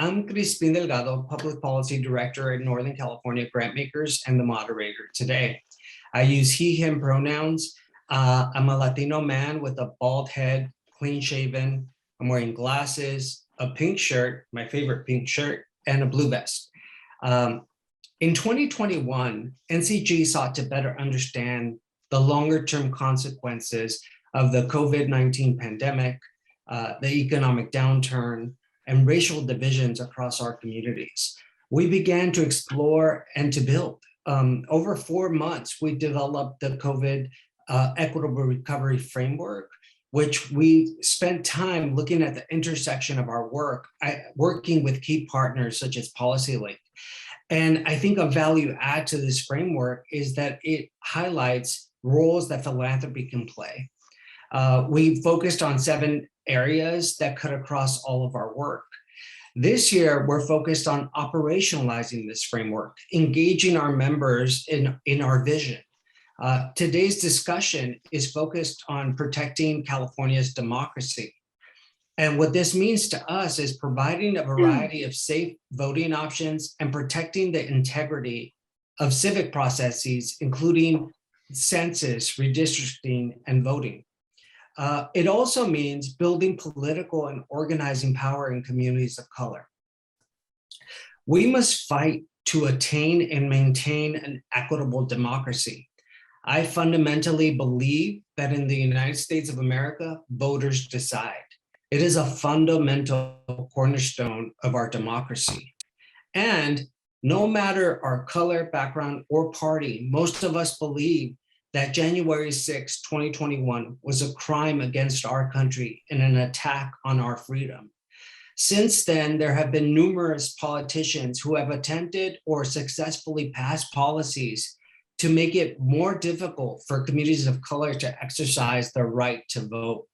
I'm Crispin Delgado, Public Policy Director at Northern California Grantmakers and the moderator today. I use he, him pronouns. I'm a Latino man with a bald head, clean shaven. I'm wearing glasses, a pink shirt, my favorite pink shirt, and a blue vest. In 2021, NCG sought to better understand the longer-term consequences of the COVID-19 pandemic, the economic downturn, and racial divisions across our communities. We began to explore and to build. Over 4 months, we developed the COVID Equitable Recovery Framework, which we spent time looking at the intersection of our work, working with key partners such as PolicyLink. And I think a value add to this framework is that it highlights roles that philanthropy can play. We focused on 7 areas that cut across all of our work. This year, we're focused on operationalizing this framework, engaging our members in our vision. Today's discussion is focused on protecting California's democracy. And what this means to us is providing a variety of safe voting options and protecting the integrity of civic processes, including census, redistricting, and voting. It also means building political and organizing power in communities of color. We must fight to attain and maintain an equitable democracy. I fundamentally believe that in the United States of America, voters decide. It is a fundamental cornerstone of our democracy. And no matter our color, background, or party, most of us believe that January 6, 2021 was a crime against our country and an attack on our freedom. Since then, there have been numerous politicians who have attempted or successfully passed policies to make it more difficult for communities of color to exercise their right to vote.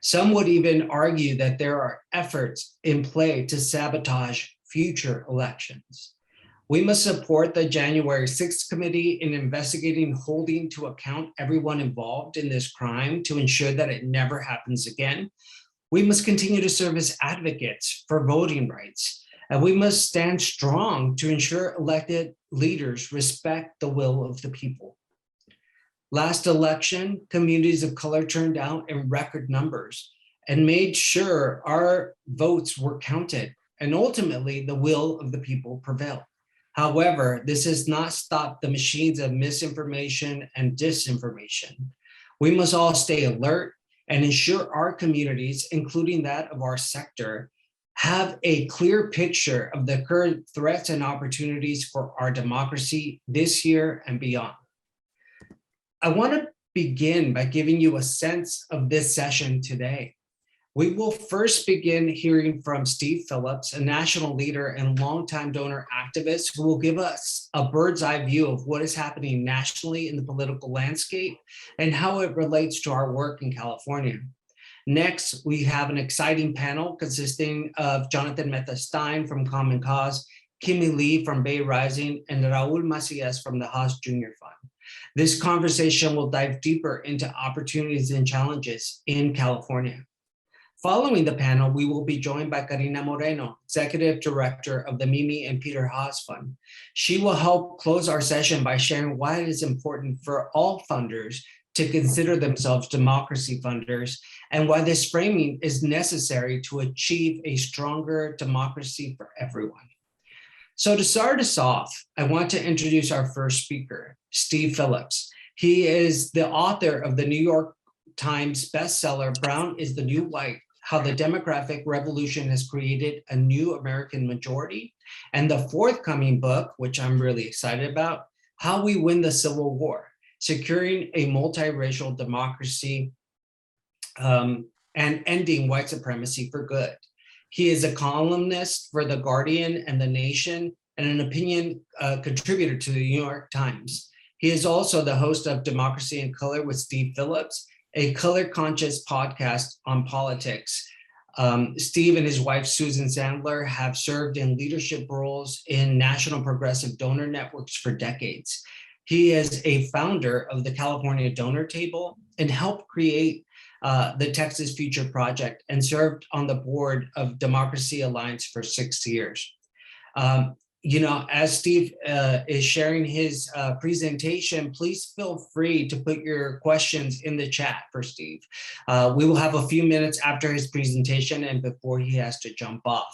Some would even argue that there are efforts in play to sabotage future elections. We must support the January 6th committee in investigating, holding to account everyone involved in this crime to ensure that it never happens again. We must continue to serve as advocates for voting rights, and we must stand strong to ensure elected leaders respect the will of the people. Last election, communities of color turned out in record numbers and made sure our votes were counted, and ultimately the will of the people prevailed. However, this has not stopped the machines of misinformation and disinformation. We must all stay alert and ensure our communities, including that of our sector, have a clear picture of the current threats and opportunities for our democracy this year and beyond. I want to begin by giving you a sense of this session today. We will first begin hearing from Steve Phillips, a national leader and longtime donor activist, who will give us a bird's eye view of what is happening nationally in the political landscape and how it relates to our work in California. Next, we have an exciting panel consisting of Jonathan Mitthestein from Common Cause, Kimmy Lee from Bay Rising, and Raul Macias from the Haas Junior Fund. This conversation will dive deeper into opportunities and challenges in California. Following the panel, we will be joined by Karina Moreno, Executive Director of the Mimi and Peter Haas Fund. She will help close our session by sharing why it is important for all funders to consider themselves democracy funders and why this framing is necessary to achieve a stronger democracy for everyone. So to start us off, I want to introduce our first speaker, Steve Phillips. He is the author of the New York Times bestseller, Brown is the New White: How the Demographic Revolution Has Created a New American Majority, and the forthcoming book, which I'm really excited about, How We Win the Civil War: Securing a Multiracial Democracy and Ending White Supremacy for Good. He is a columnist for The Guardian and The Nation and an opinion contributor to the New York Times. He is also the host of Democracy in Color with Steve Phillips, a color-conscious podcast on politics. Steve and his wife, Susan Sandler, have served in leadership roles in national progressive donor networks for decades. He is a founder of the California Donor Table and helped create the Texas Future Project, and served on the board of Democracy Alliance for 6 years. As Steve is sharing his presentation, please feel free to put your questions in the chat for Steve. We will have a few minutes after his presentation and before he has to jump off.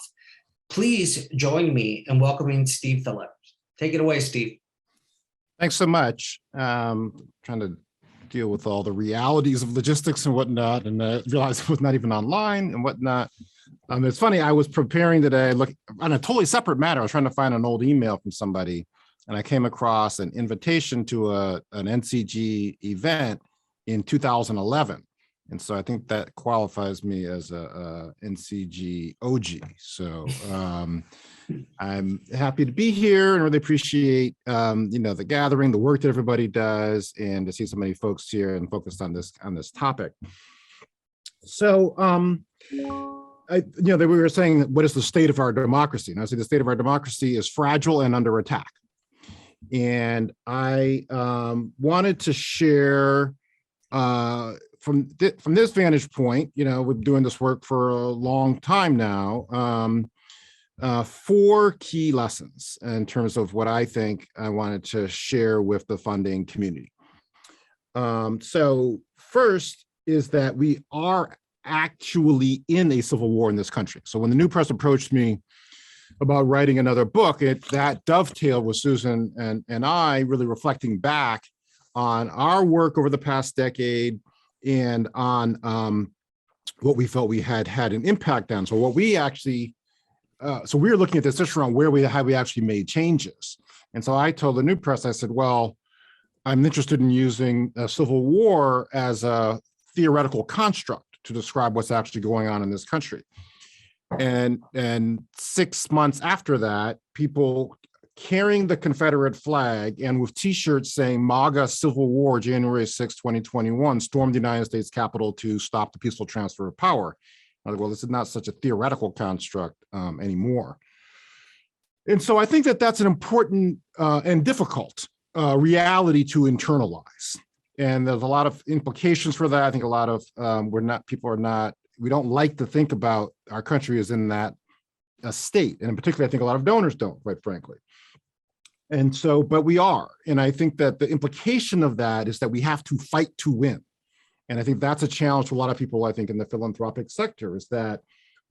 Please join me in welcoming Steve Phillips. Take it away, Steve. Thanks so much. Trying to deal with all the realities of logistics and whatnot, and realized it was not even online and whatnot. It's funny, I was preparing today, look on a totally separate matter. I was trying to find an old email from somebody, and I came across an invitation to an NCG event in 2011. And so I think that qualifies me as a NCG OG. So I'm happy to be here and really appreciate the gathering, the work that everybody does, and to see so many folks here and focused on this topic. So we were saying, what is the state of our democracy? And I say the state of our democracy is fragile and under attack. And I wanted to share from this vantage point, we've been doing this work for a long time now, 4 key lessons in terms of what I think I wanted to share with the funding community. So first is that we are actually in a civil war in this country. So when the New Press approached me about writing another book, that dovetailed with Susan and I really reflecting back on our work over the past decade and on what we felt we had an impact on. So what we actually, so we were looking at this just around how we actually made changes. And so I told the New Press, I said, well, I'm interested in using a civil war as a theoretical construct to describe what's actually going on in this country. And 6 months after that, people carrying the Confederate flag and with T-shirts saying MAGA Civil War, January 6, 2021, stormed the United States Capitol to stop the peaceful transfer of power. I was like, well, this is not such a theoretical construct anymore. And so I think that that's an important and difficult reality to internalize. And there's a lot of implications for that. I think a lot of we don't like to think about our country as in that state. And in particular, I think a lot of donors don't, quite frankly. And so, but we are. And I think that the implication of that is that we have to fight to win. And I think that's a challenge to a lot of people, I think, in the philanthropic sector, is that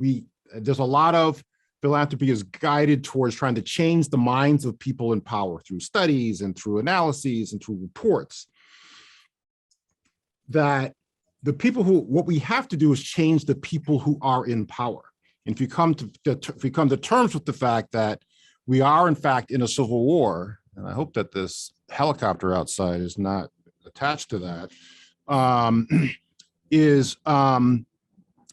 there's a lot of philanthropy is guided towards trying to change the minds of people in power through studies and through analyses and through reports. That the people what we have to do is change the people who are in power. And if you come to terms with the fact that we are in fact in a civil war, and I hope that this helicopter outside is not attached to that,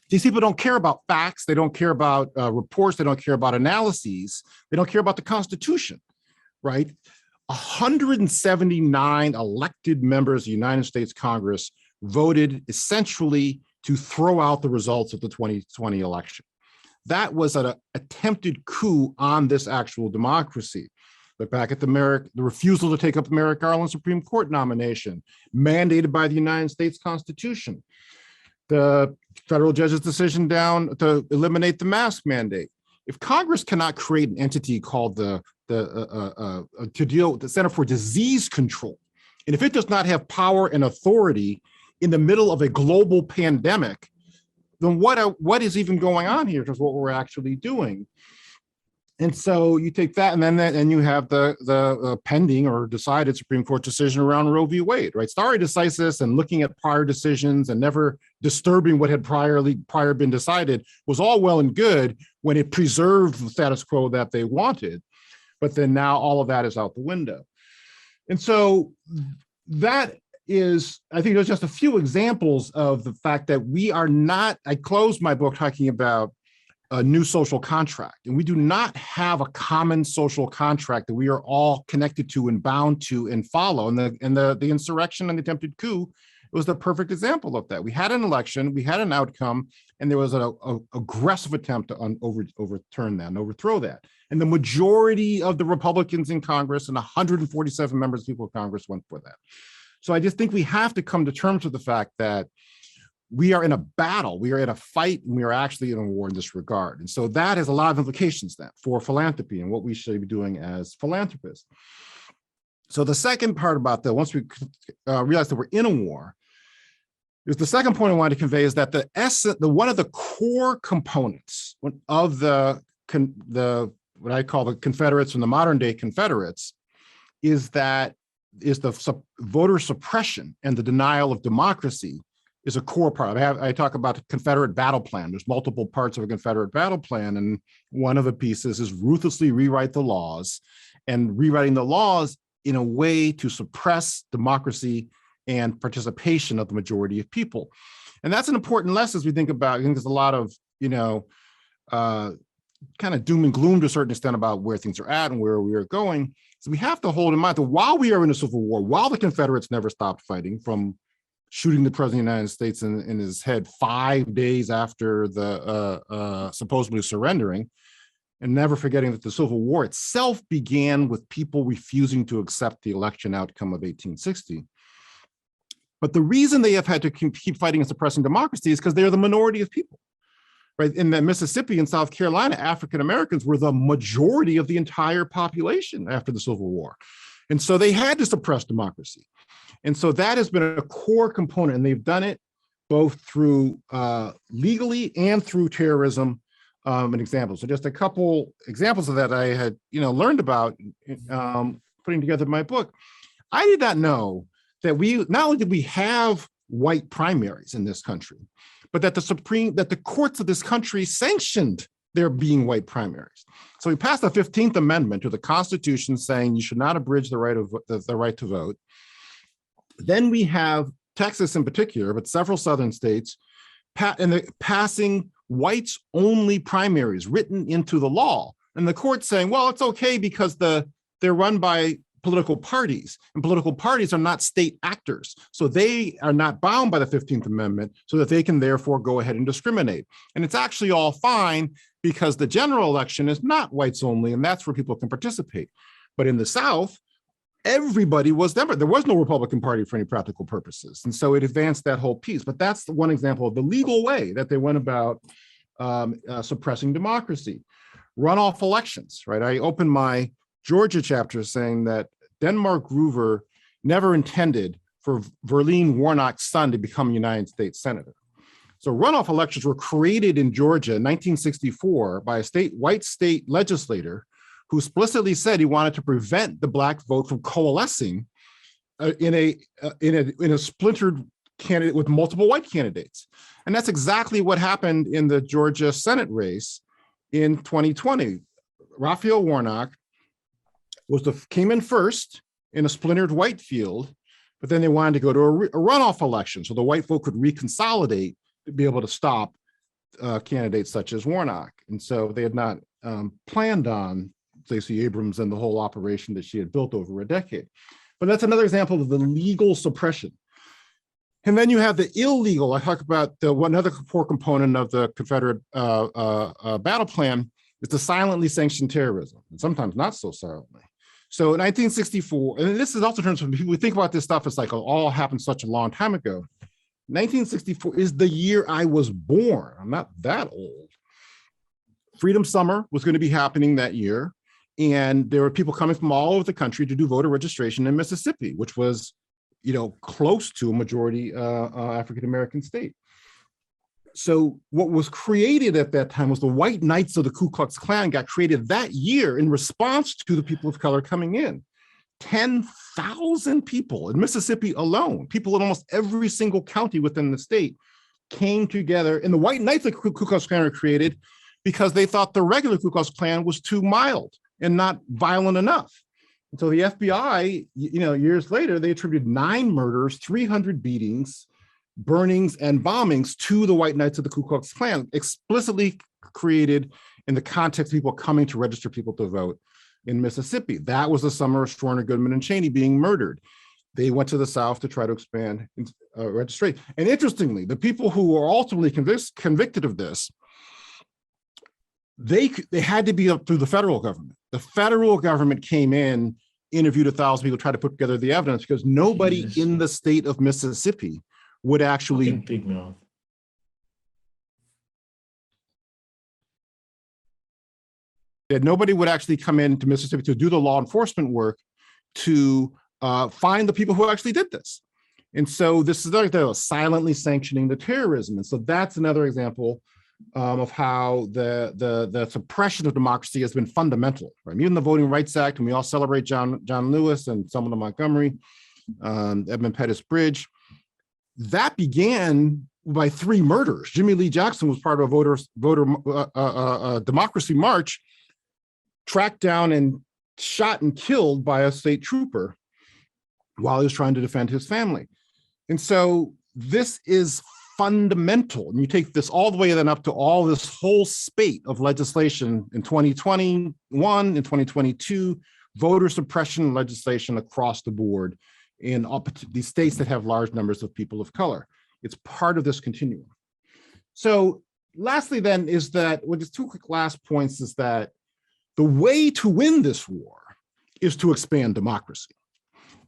these people don't care about facts, they don't care about reports, they don't care about analyses, they don't care about the Constitution, right? 179 elected members of the United States Congress voted essentially to throw out the results of the 2020 election. That was an attempted coup on this actual democracy. Look back at the refusal to take up the Merrick Garland Supreme Court nomination, mandated by the United States Constitution. The federal judge's decision down to eliminate the mask mandate. If Congress cannot create an entity called to deal with the Center for Disease Control, and if it does not have power and authority in the middle of a global pandemic, then what is even going on here is what we're actually doing. And so you take that, and then you have the pending or decided Supreme Court decision around Roe v. Wade, right? Stare decisis and looking at prior decisions and never disturbing what had prior been decided was all well and good when it preserved the status quo that they wanted. But then now all of that is out the window. And so that is, I think there's just a few examples of the fact that we are not, I closed my book talking about a new social contract, and we do not have a common social contract that we are all connected to and bound to and follow. And the insurrection and the attempted coup was the perfect example of that. We had an election, we had an outcome, and there was an aggressive attempt to overturn that and overthrow that. And the majority of the Republicans in Congress and 147 members of people of Congress went for that. So I just think we have to come to terms with the fact that we are in a battle, we are in a fight, and we are actually in a war in this regard. And so that has a lot of implications then for philanthropy and what we should be doing as philanthropists. So the second part about that, once we realize that we're in a war, is the second point I wanted to convey is that one of the core components of the what I call the Confederates and the modern day Confederates is the voter suppression and the denial of democracy is a core part. I talk about the Confederate battle plan. There's multiple parts of a Confederate battle plan, and one of the pieces is ruthlessly rewrite the laws, and rewriting the laws in a way to suppress democracy and participation of the majority of people. And that's an important lesson as we think about, I think there's a lot of, kind of doom and gloom to a certain extent about where things are at and where we are going. So we have to hold in mind that while we are in a civil war, while the Confederates never stopped fighting, from shooting the president of the United States in his head 5 days after the supposedly surrendering, and never forgetting that the Civil War itself began with people refusing to accept the election outcome of 1860. But the reason they have had to keep fighting and suppressing democracy is because they're the minority of people. Right? In Mississippi and South Carolina, African Americans were the majority of the entire population after the Civil War. And so they had to suppress democracy. And so that has been a core component, and they've done it both through legally and through terrorism and examples. So just a couple examples of that I had learned about putting together my book. I did not know that not only did we have white primaries in this country, but that the courts of this country sanctioned there being white primaries. So we passed the 15th Amendment to the Constitution saying you should not abridge the right to vote. Then we have Texas in particular, but several southern states passing whites only primaries written into the law. And the court saying, well, it's okay because they're run by political parties, and political parties are not state actors. So they are not bound by the 15th Amendment, so that they can therefore go ahead and discriminate. And it's actually all fine because the general election is not whites only, and that's where people can participate. But in the South, everybody was there. There was no Republican Party for any practical purposes. And so it advanced that whole piece. But that's one example of the legal way that they went about suppressing democracy. Runoff elections, right? I opened my Georgia chapter saying that Denmark Groover never intended for Verlene Warnock's son to become a United States Senator. So runoff elections were created in Georgia in 1964 by a white state legislator who explicitly said he wanted to prevent the Black vote from coalescing in a splintered candidate with multiple white candidates. And that's exactly what happened in the Georgia Senate race in 2020. Raphael Warnock came in first in a splintered white field, but then they wanted to go to a runoff election so the white vote could reconsolidate to be able to stop candidates such as Warnock. And so they had not planned on Stacey Abrams and the whole operation that she had built over a decade. But that's another example of the legal suppression. And then you have the illegal. I talk about another core component of the Confederate battle plan is the silently sanctioned terrorism, and sometimes not so silently. So in 1964, and this is also in terms of people, we think about this stuff, it's like it all happened such a long time ago. 1964 is the year I was born. I'm not that old. Freedom Summer was going to be happening that year. And there were people coming from all over the country to do voter registration in Mississippi, which was, close to a majority African-American state. So what was created at that time was the White Knights of the Ku Klux Klan got created that year in response to the people of color coming in. 10,000 people in Mississippi alone, people in almost every single county within the state came together. And the White Knights of the Ku Klux Klan were created because they thought the regular Ku Klux Klan was too mild and not violent enough. And so the FBI, years later, they attributed 9 murders, 300 beatings, burnings, and bombings to the White Knights of the Ku Klux Klan, explicitly created in the context of people coming to register people to vote in Mississippi. That was the summer of Schwerner, Goodman, and Cheney being murdered. They went to the South to try to expand registration. And interestingly, the people who were ultimately convicted of this, they had to be up through the federal government. The federal government came in, interviewed 1,000 people, tried to put together the evidence because nobody in the state of Mississippi would actually that nobody would actually come into Mississippi to do the law enforcement work to find the people who actually did this. And so this is like they're silently sanctioning the terrorism. And so that's another example of how the suppression of democracy has been fundamental, right? Even the Voting Rights Act, and we all celebrate John Lewis and Selma Montgomery, Edmund Pettus Bridge, that began by 3 murders. Jimmy Lee Jackson was part of a voter democracy march, tracked down and shot and killed by a state trooper while he was trying to defend his family. And so this is fundamental. And you take this all the way then up to all this whole spate of legislation in 2021 and 2022, voter suppression legislation across the board in these states that have large numbers of people of color. It's part of this continuum. So lastly then is that, well, just 2 quick last points is that the way to win this war is to expand democracy.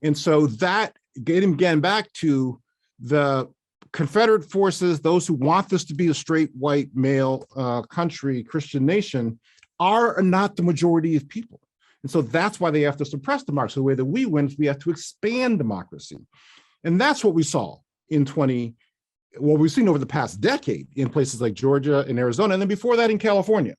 And so that, getting again back to the Confederate forces, those who want this to be a straight white male country, Christian nation, are not the majority of people. And so that's why they have to suppress democracy. The way that we win is we have to expand democracy. And that's what we saw in we've seen over the past decade in places like Georgia and Arizona, and then before that in California.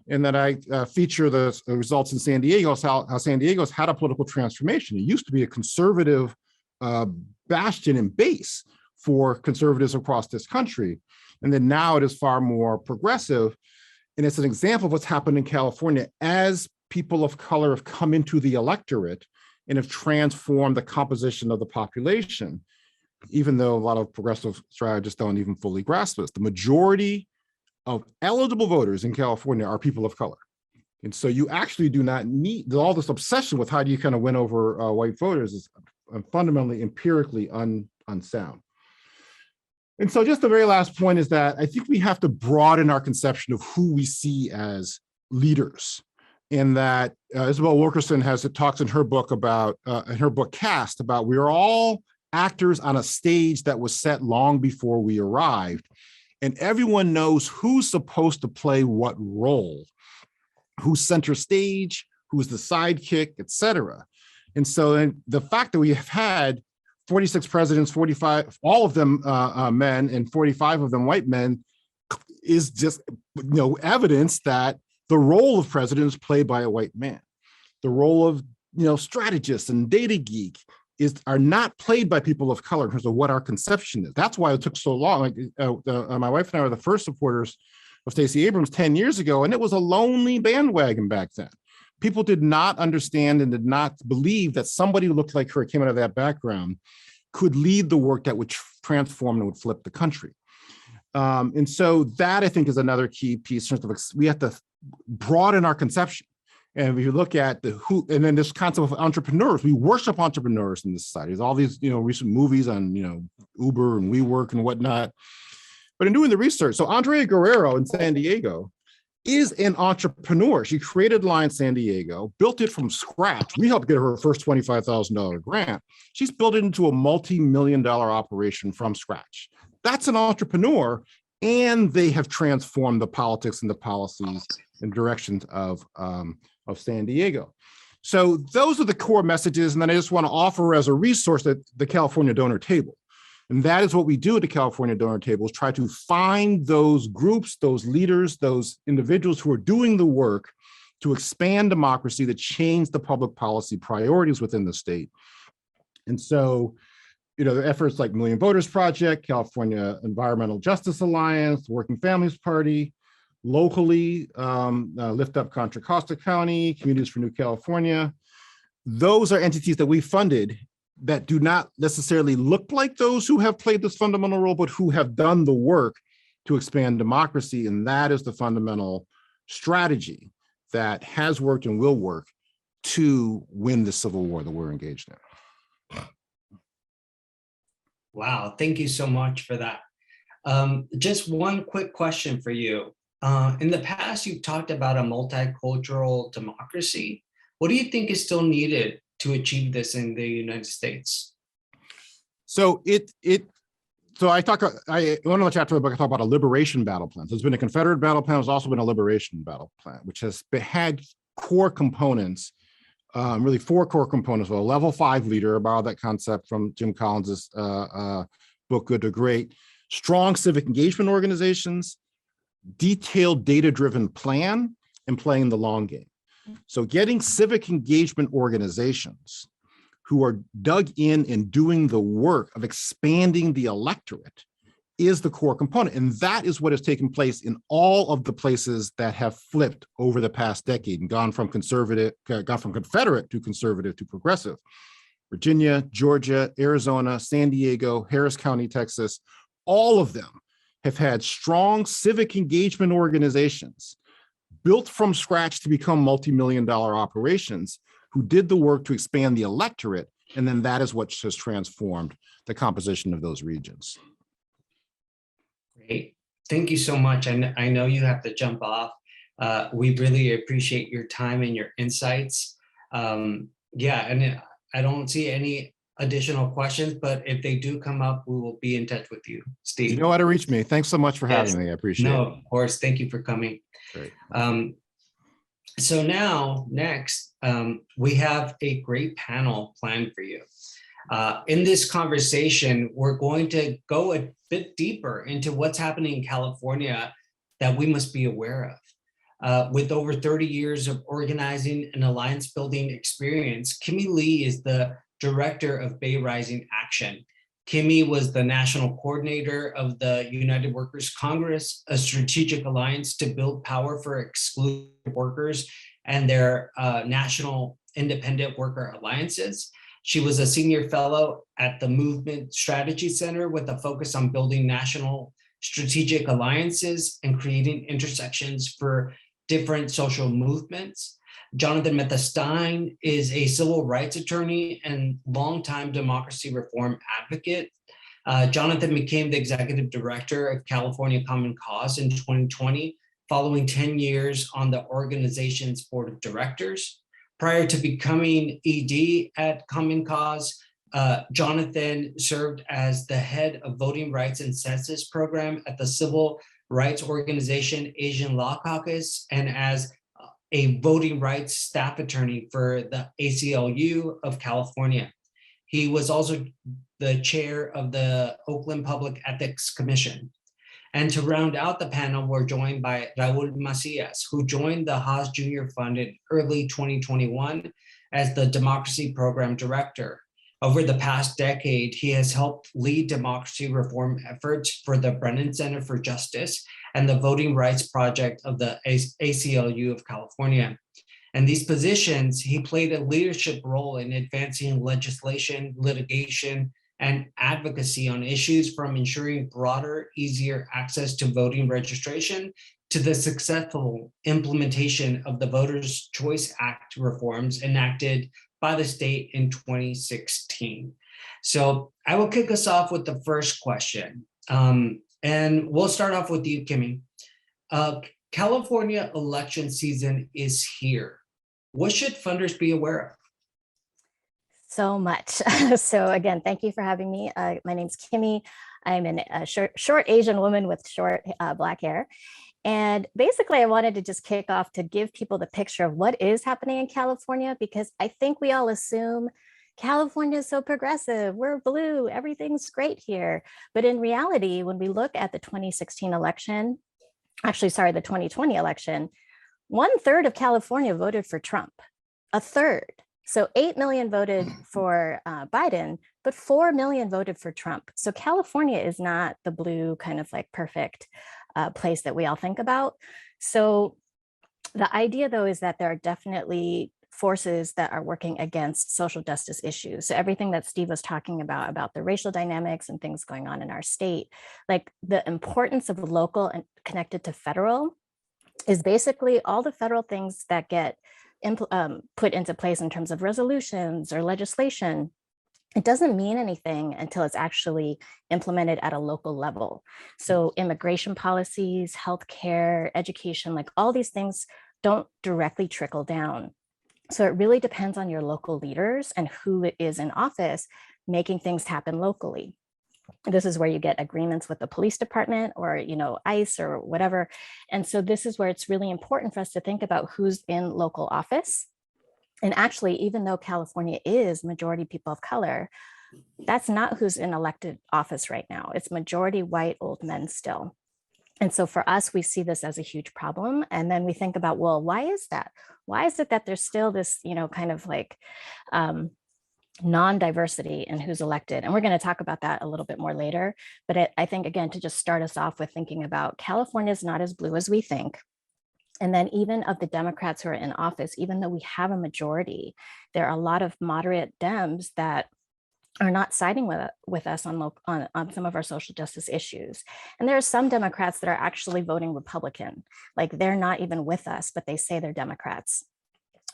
And then I feature the results in San Diego, how San Diego's had a political transformation. It used to be a conservative bastion and base for conservatives across this country. And then now it is far more progressive. And it's an example of what's happened in California as people of color have come into the electorate and have transformed the composition of the population, even though a lot of progressive strategists don't even fully grasp this. The majority of eligible voters in California are people of color. And so you actually do not need all this obsession with how do you kind of win over white voters is fundamentally empirically unsound. And so just the very last point is that I think we have to broaden our conception of who we see as leaders. In that Isabel Wilkerson talks in her book about, in her book Cast, about we are all actors on a stage that was set long before we arrived. And everyone knows who's supposed to play what role, who's center stage, who's the sidekick, et cetera. And so the fact that we have had 46 presidents, 45, all of them men and 45 of them white men is just evidence that the role of president is played by a white man. The role of strategists and data geek are not played by people of color in terms of what our conception is. That's why it took so long. My wife and I were the first supporters of Stacey Abrams 10 years ago, and it was a lonely bandwagon back then. People did not understand and did not believe that somebody who looked like her, came out of that background, could lead the work that would transform and would flip the country. And so that, I think, is another key piece. We have to broaden our conception. And if you look at and then this concept of entrepreneurs, we worship entrepreneurs in this society. There's all these, recent movies on, Uber and WeWork and whatnot. But in doing the research, so Andrea Guerrero in San Diego is an entrepreneur. She created Line San Diego, built it from scratch. We helped get her first $25,000 grant. She's built it into a multi-million-dollar operation from scratch. That's an entrepreneur, and they have transformed the politics and the policies and directions of San Diego. So those are the core messages. And then I just want to offer as a resource that the California Donor Table. And that is what we do at the California Donor Table, is try to find those groups, those leaders, those individuals who are doing the work to expand democracy, to change the public policy priorities within the state. And so, the efforts like Million Voters Project, California Environmental Justice Alliance, Working Families Party, locally, Lift Up Contra Costa County, Communities for New California. Those are entities that we funded that do not necessarily look like those who have played this fundamental role, but who have done the work to expand democracy. And that is the fundamental strategy that has worked and will work to win the civil war that we're engaged in. Wow, thank you so much for that. Just one quick question for you. In the past, you've talked about a multicultural democracy. What do you think is still needed to achieve this in the United States? So So one of the chapters of the book, I talk about a liberation battle plan. So there's been a Confederate battle plan. There's also been a liberation battle plan, which had core components, really four core components. Well, a level 5 leader, I borrowed that concept from Jim Collins's book, Good to Great. Strong civic engagement organizations, detailed data-driven plan, and playing the long game. So getting civic engagement organizations who are dug in and doing the work of expanding the electorate is the core component. And that is what has taken place in all of the places that have flipped over the past decade and gone from Confederate to conservative to progressive. Virginia, Georgia, Arizona, San Diego, Harris County, Texas, all of them have had strong civic engagement organizations built from scratch to become multi-million-dollar operations who did the work to expand the electorate, and then that is what has transformed the composition of those regions. Great. Thank you so much. And I know you have to jump off. We really appreciate your time and your insights. Yeah, and I don't see any additional questions, but if they do come up, we will be in touch with you, Steve. You know how to reach me. Thanks so much for having me. I appreciate it. No, of course. Thank you for coming. Great. So now, next, we have a great panel planned for you. In this conversation, we're going to go a bit deeper into what's happening in California that we must be aware of. With over 30 years of organizing and alliance building experience, Kimmy Lee is the director of Bay Rising Action. Kimmy was the national coordinator of the United Workers Congress, a strategic alliance to build power for excluded workers and their national independent worker alliances. She was a senior fellow at the Movement Strategy Center with a focus on building national strategic alliances and creating intersections for different social movements. Jonathan Mitthestein is a civil rights attorney and longtime democracy reform advocate. Jonathan became the executive director of California Common Cause in 2020, following 10 years on the organization's board of directors. Prior to becoming ED at Common Cause, Jonathan served as the head of voting rights and census program at the civil rights organization Asian Law Caucus and as a voting rights staff attorney for the ACLU of California. He was also the chair of the Oakland Public Ethics Commission. And to round out the panel, we're joined by Raul Macias, who joined the Haas Junior Fund in early 2021 as the Democracy Program Director. Over the past decade, he has helped lead democracy reform efforts for the Brennan Center for Justice and the Voting Rights Project of the ACLU of California. And these positions, he played a leadership role in advancing legislation, litigation, and advocacy on issues from ensuring broader, easier access to voting registration to the successful implementation of the Voters' Choice Act reforms enacted by the state in 2016. So I will kick us off with the first question. And we'll start off with you, Kimmy. California election season is here. What should funders be aware of? So much. So again, thank you for having me. My name's Kimmy. I'm a short Asian woman with short black hair. And basically, I wanted to just kick off to give people the picture of what is happening in California, because I think we all assume California is so progressive, we're blue, everything's great here. But in reality, when we look at the 2016 election, the 2020 election, 1/3 of California voted for Trump, 1/3. So 8 million voted for Biden, but 4 million voted for Trump. So California is not the blue kind of like perfect place that we all think about. So the idea though is that there are definitely forces that are working against social justice issues. So everything that Steve was talking about the racial dynamics and things going on in our state, like the importance of local and connected to federal is basically all the federal things that get put into place in terms of resolutions or legislation. It doesn't mean anything until it's actually implemented at a local level. So immigration policies, healthcare, education, like all these things don't directly trickle down. So it really depends on your local leaders and who is in office making things happen locally. This is where you get agreements with the police department or, ICE or whatever. And so this is where it's really important for us to think about who's in local office. And actually, even though California is majority people of color, that's not who's in elected office right now. It's majority white old men still. And so for us, we see this as a huge problem. And then we think about, well, why is that? Why is it that there's still this, kind of like non-diversity in who's elected? And we're going to talk about that a little bit more later. But I think, again, to just start us off with thinking about California is not as blue as we think. And then even of the Democrats who are in office, even though we have a majority, there are a lot of moderate Dems that are not siding with us on some of our social justice issues. And there are some Democrats that are actually voting Republican, like they're not even with us, but they say they're Democrats.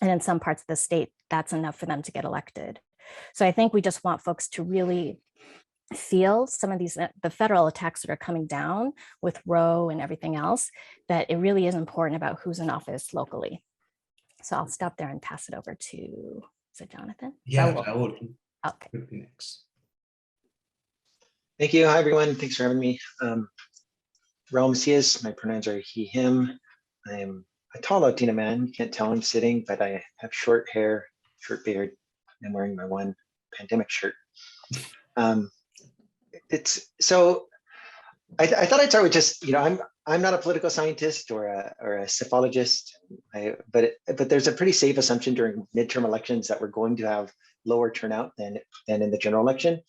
And in some parts of the state, that's enough for them to get elected. So I think we just want folks to really feel some of the federal attacks that are coming down with Roe and everything else, that it really is important about who's in office locally. So I'll stop there and pass it over to, is it Jonathan? Yeah, Raul. Okay. Next. Thank you. Hi, everyone. Thanks for having me. Raul Macias. My pronouns are he, him. I am a tall Latina man. You can't tell I'm sitting, but I have short hair, short beard. I'm wearing my one pandemic shirt. I thought I'd start with just, I'm not a political scientist or a psephologist, but there's a pretty safe assumption during midterm elections that we're going to have lower turnout than in the general election.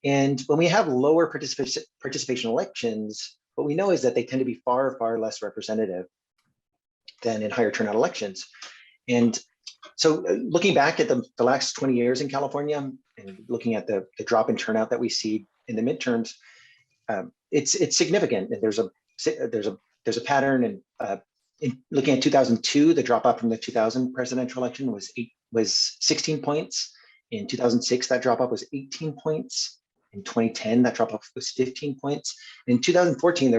And when we have lower participation elections, what we know is that they tend to be far, far less representative than in higher turnout elections. And so looking back at the last 20 years in California and looking at the drop in turnout that we see in the midterms, it's significant. And there's a pattern. And in looking at 2002, the drop off from the 2000 presidential election was 16 points. In 2006, that drop off was 18 points. In 2010, that drop off was 15 points. In 2014,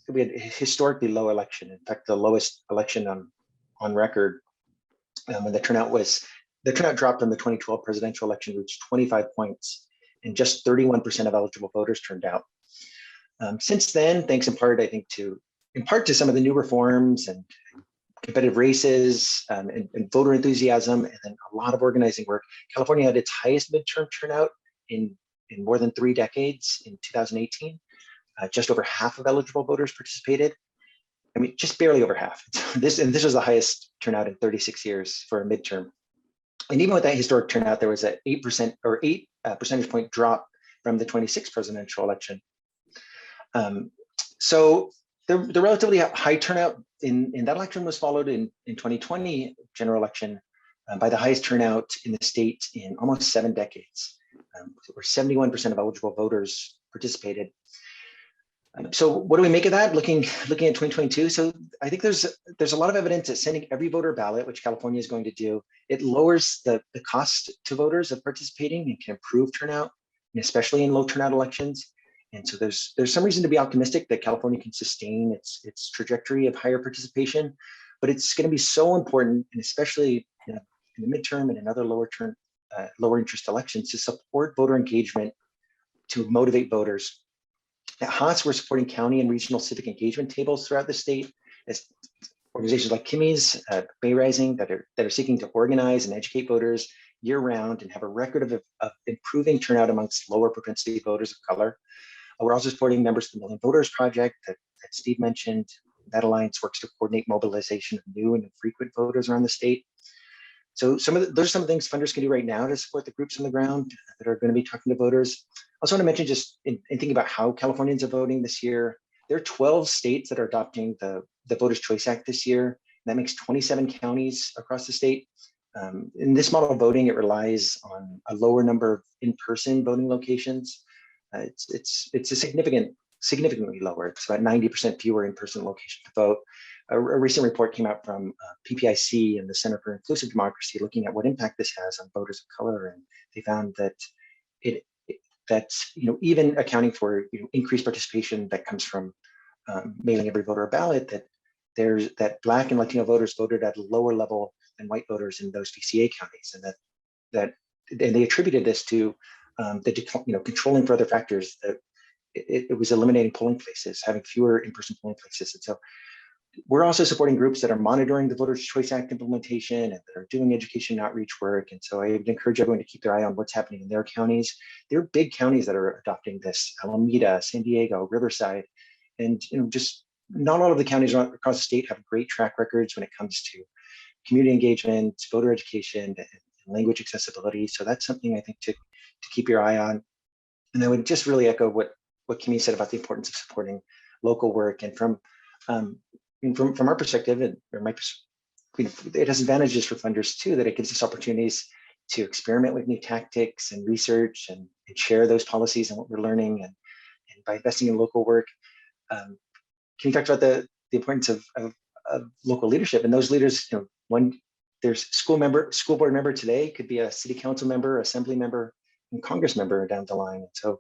we had a historically low election. In fact, the lowest election on record. When the turnout dropped in the 2012 presidential election, reached 25 points, and just 31% of eligible voters turned out. Since then, thanks in part, I think, to some of the new reforms and competitive races and voter enthusiasm, and then a lot of organizing work, California had its highest midterm turnout in more than 3 decades in 2018. Just over half of eligible voters participated. I mean, just barely over half. This was the highest turnout in 36 years for a midterm. And even with that historic turnout, there was an 8 percentage point drop from the 26 presidential election. So the relatively high turnout in that election was followed in 2020 general election by the highest turnout in the state in almost 7 decades, where 71% of eligible voters participated. So what do we make of that? Looking at 2022, so I think there's a lot of evidence that sending every voter ballot, which California is going to do, it lowers the cost to voters of participating and can improve turnout, especially in low turnout elections. And so there's some reason to be optimistic that California can sustain its trajectory of higher participation, but it's going to be so important, and especially in the midterm and in other lower interest elections, to support voter engagement, to motivate voters. At Haas, we're supporting county and regional civic engagement tables throughout the state, as organizations like Kimmy's, Bay Rising, that are seeking to organize and educate voters year-round and have a record of improving turnout amongst lower propensity voters of color. We're also supporting members of the Million Voters Project that Steve mentioned. That alliance works to coordinate mobilization of new and infrequent voters around the state. So those are some of the things funders can do right now to support the groups on the ground that are going to be talking to voters. I also want to mention, just in thinking about how Californians are voting this year, there are 12 states that are adopting the Voters' Choice Act this year. That makes 27 counties across the state. In this model of voting, it relies on a lower number of in-person voting locations. It's a significantly lower. It's about 90% fewer in-person locations to vote. A recent report came out from PPIC and the Center for Inclusive Democracy, looking at what impact this has on voters of color, and they found that even accounting for increased participation that comes from mailing every voter a ballot, that Black and Latino voters voted at a lower level than white voters in those VCA counties, and they attributed this to controlling for other factors. It was eliminating polling places, having fewer in-person polling places. And so we're also supporting groups that are monitoring the Voters' Choice Act implementation and that are doing education outreach work. And so I would encourage everyone to keep their eye on what's happening in their counties. There are big counties that are adopting this: Alameda, San Diego, Riverside, and just not all of the counties across the state have great track records when it comes to community engagement, voter education, and language accessibility. So that's something I think to keep your eye on. And I would just really echo what Kimmy said about the importance of supporting local work. And from our perspective, it has advantages for funders too, that it gives us opportunities to experiment with new tactics and research and share those policies and what we're learning. And by investing in local work, Kimmy talked about the importance of local leadership, and those leaders, there's school board member today, could be a city council member, assembly member, and Congress member down the line. And so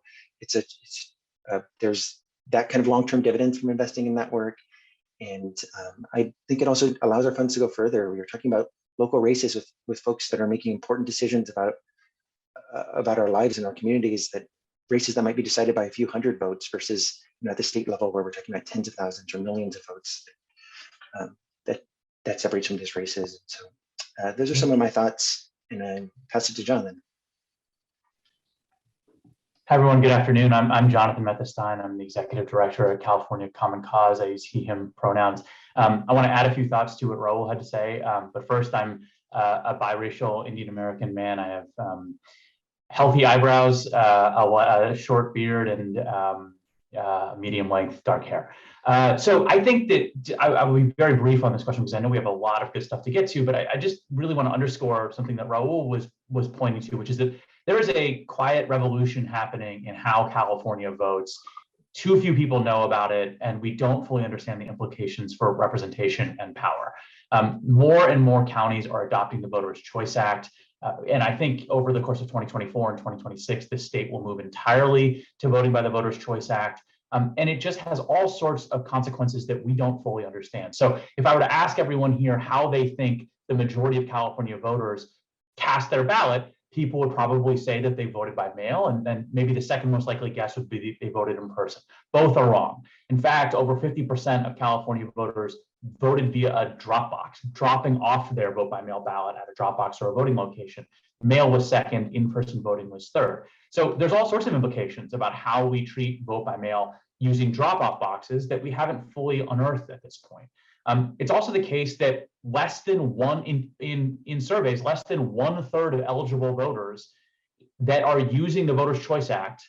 there's that kind of long-term dividends from investing in that work. And I think it also allows our funds to go further. We were talking about local races with folks that are making important decisions about our lives and our communities, that races that might be decided by a few hundred votes versus at the state level where we're talking about tens of thousands or millions of votes that separates from these races. So those are some of my thoughts, and I pass it to John then. Hi, everyone. Good afternoon. I'm Jonathan Mitthestein. I'm the executive director at California Common Cause. I use he, him pronouns. I want to add a few thoughts to what Raul had to say. But first, I'm a biracial Indian American man. I have healthy eyebrows, a short beard, and medium length dark hair. So I think that I will be very brief on this question because I know we have a lot of good stuff to get to, but I just really want to underscore something that Raul was pointing to, which is that there is a quiet revolution happening in how California votes. Too few people know about it, and we don't fully understand the implications for representation and power. More and more counties are adopting the Voters' Choice Act. And I think over the course of 2024 and 2026, the state will move entirely to voting by the Voters' Choice Act. And it just has all sorts of consequences that we don't fully understand. So if I were to ask everyone here how they think the majority of California voters cast their ballot, people would probably say that they voted by mail, and then maybe the second most likely guess would be they voted in person. Both are wrong. In fact, over 50% of California voters voted via a drop box, dropping off their vote by mail ballot at a drop box or a voting location. Mail was second, in-person voting was third. So there's all sorts of implications about how we treat vote by mail using drop-off boxes that we haven't fully unearthed at this point. It's also the case that less than one in surveys, less than 1/3 of eligible voters that are using the Voters' Choice Act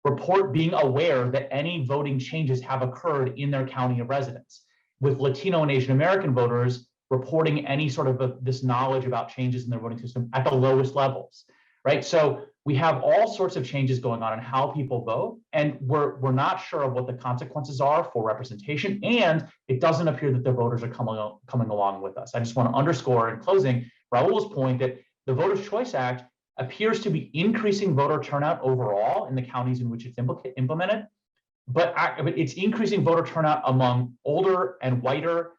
report being aware that any voting changes have occurred in their county of residence, with Latino and Asian American voters reporting any sort of this knowledge about changes in their voting system at the lowest levels, right? So we have all sorts of changes going on in how people vote, and we're not sure of what the consequences are for representation, and it doesn't appear that the voters are coming along with us. I just want to underscore in closing Raul's point that the Voters' Choice Act appears to be increasing voter turnout overall in the counties in which it's implemented, but it's increasing voter turnout among older and whiter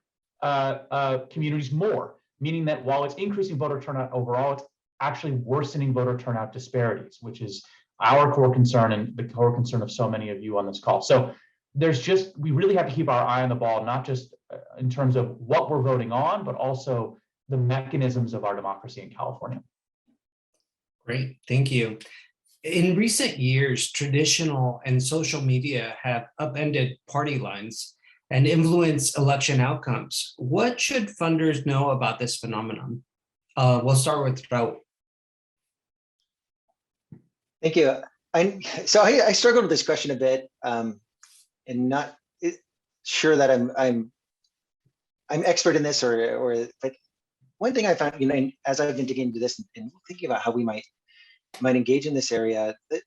communities more, meaning that while it's increasing voter turnout overall, it's actually worsening voter turnout disparities, which is our core concern and the core concern of so many of you on this call. So we really have to keep our eye on the ball, not just in terms of what we're voting on, but also the mechanisms of our democracy in California. Great, thank you. In recent years, traditional and social media have upended party lines and influenced election outcomes. What should funders know about this phenomenon? We'll start with Raul. Thank you. I struggled with this question a bit, and not sure that I'm expert in this, but one thing I found, as I've been digging into this and thinking about how we might engage in this area, that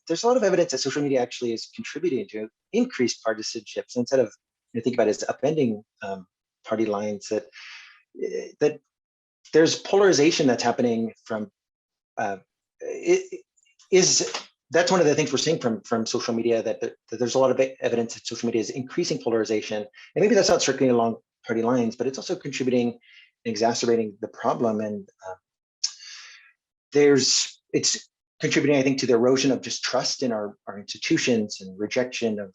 there's a lot of evidence that social media actually is contributing to increased partisanship. So instead of think about it as upending party lines, that there's polarization that's happening from that's one of the things we're seeing from social media, that there's a lot of evidence that social media is increasing polarization, and maybe that's not circulating along party lines, but it's also contributing and exacerbating the problem. And contributing, I think, to the erosion of just trust in our institutions and rejection of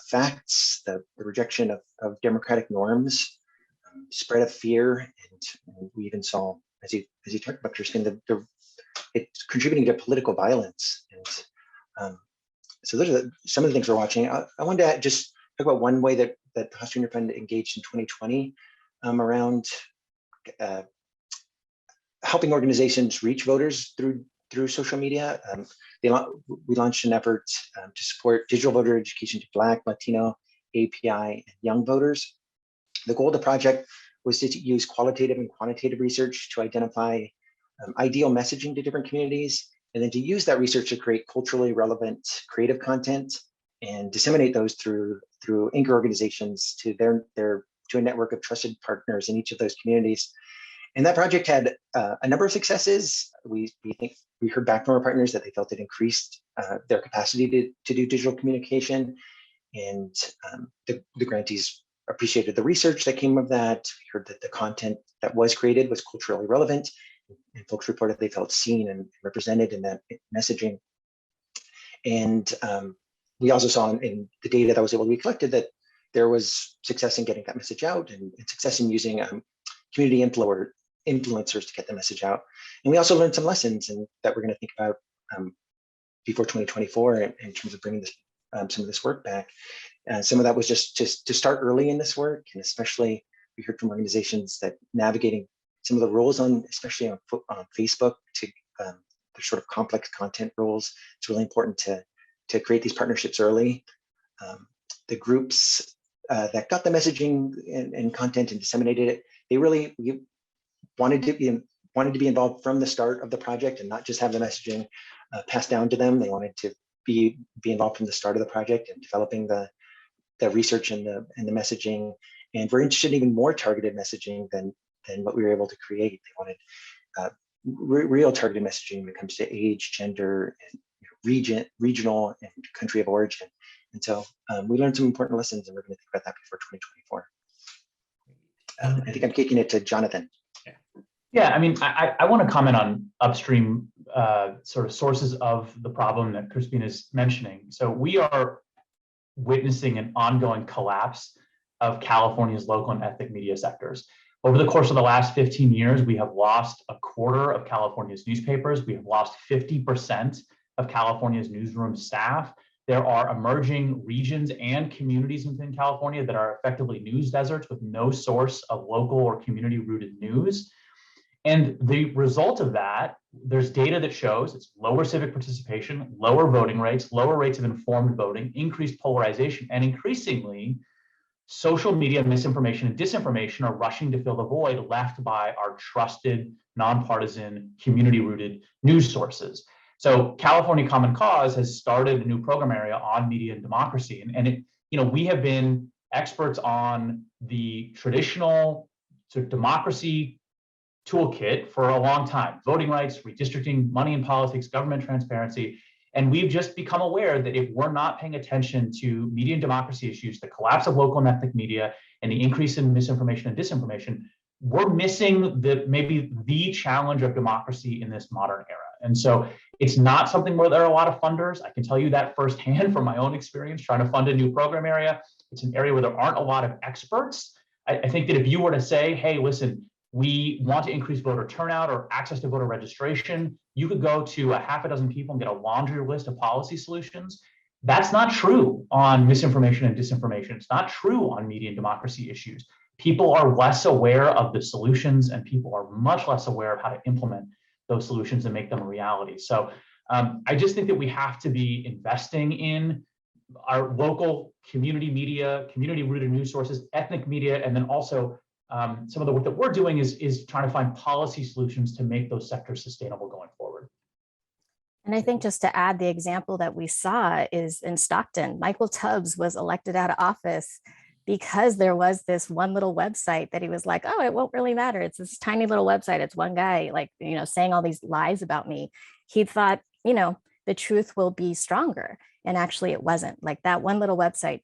facts, the rejection of democratic norms, spread of fear, and we even saw, as you talked about, Christine, it's contributing to political violence. And so those are some of the things we're watching. I wanted to just talk about one way that the House Junior Fund engaged in 2020 around helping organizations reach voters through social media. We launched an effort to support digital voter education to Black, Latino, API, and young voters. The goal of the project was to use qualitative and quantitative research to identify ideal messaging to different communities, and then to use that research to create culturally relevant creative content and disseminate those through anchor organizations to a network of trusted partners in each of those communities. And that project had a number of successes. We heard back from our partners that they felt it increased their capacity to do digital communication, and the grantees appreciated the research that came of that. We heard that the content that was created was culturally relevant, and folks reported they felt seen and represented in that messaging. And we also saw in the data that was able to be collected that there was success in getting that message out, and success in using community influencers to get the message out. And we also learned some lessons and that we're going to think about before 2024 in terms of bringing some of this work back. Some of that was just to start early in this work, and especially we heard from organizations that navigating some of the rules especially on Facebook, to the sort of complex content rules. It's really important to create these partnerships early. The groups that got the messaging and content and disseminated it, they really wanted to be involved from the start of the project and not just have the messaging passed down to them. They wanted to be involved from the start of the project and developing the research and the messaging. And we're interested in even more targeted messaging than what we were able to create. They wanted real targeted messaging when it comes to age, gender, and regional, and country of origin. And so we learned some important lessons, and we're going to think about that before 2024. I think I'm kicking it to Jonathan. Yeah, I mean, I want to comment on upstream sort of sources of the problem that Crispin is mentioning. So we are witnessing an ongoing collapse of California's local and ethnic media sectors. Over the course of the last 15 years, we have lost a quarter of California's newspapers. We have lost 50% of California's newsroom staff. There are emerging regions and communities within California that are effectively news deserts with no source of local or community-rooted news. And the result of that, there's data that shows it's lower civic participation, lower voting rates, lower rates of informed voting, increased polarization, and increasingly, social media misinformation and disinformation are rushing to fill the void left by our trusted, nonpartisan, community-rooted news sources. So California Common Cause has started a new program area on media and democracy. And we have been experts on the traditional sort of democracy toolkit for a long time: voting rights, redistricting, money in politics, government transparency. And we've just become aware that if we're not paying attention to media and democracy issues, the collapse of local and ethnic media, and the increase in misinformation and disinformation, we're missing maybe the challenge of democracy in this modern era. And so it's not something where there are a lot of funders. I can tell you that firsthand from my own experience trying to fund a new program area. It's an area where there aren't a lot of experts. I think that if you were to say, hey, listen, we want to increase voter turnout or access to voter registration, you could go to a half a dozen people and get a laundry list of policy solutions. That's not true on misinformation and disinformation. It's not true on media and democracy issues. People are less aware of the solutions, and people are much less aware of how to implement those solutions and make them a reality. So I just think that we have to be investing in our local community media, community-rooted news sources, ethnic media, and then also some of the work that we're doing is trying to find policy solutions to make those sectors sustainable going forward. And I think just to add, the example that we saw is in Stockton. Michael Tubbs was elected out of office because there was this one little website that he was like, oh, it won't really matter. It's this tiny little website. It's one guy, like, saying all these lies about me. He thought, the truth will be stronger. And actually it wasn't. Like, that one little website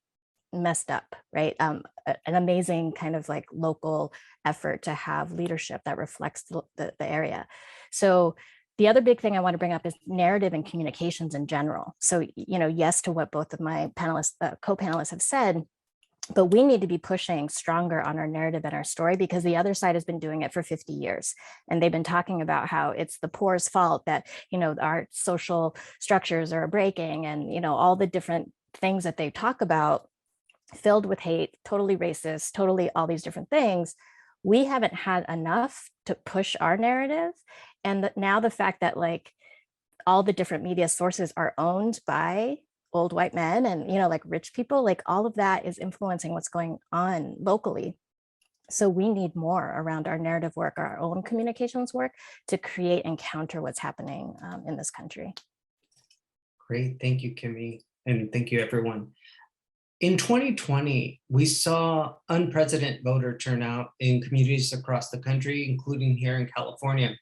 messed up, right? An amazing kind of like local effort to have leadership that reflects the area. So The other big thing I want to bring up is narrative and communications in general. So, yes to what both of my panelists, co-panelists have said, but we need to be pushing stronger on our narrative and our story, because the other side has been doing it for 50 years. And they've been talking about how it's the poor's fault that, our social structures are breaking, and, all the different things that they talk about, filled with hate, totally racist, totally all these different things. We haven't had enough to push our narrative. And now the fact that like all the different media sources are owned by old white men and, like rich people, like all of that is influencing what's going on locally. So we need more around our narrative work, our own communications work, to create and counter what's happening in this country. Great, thank you, Kimmy, and thank you, everyone. In 2020, we saw unprecedented voter turnout in communities across the country, including here in California.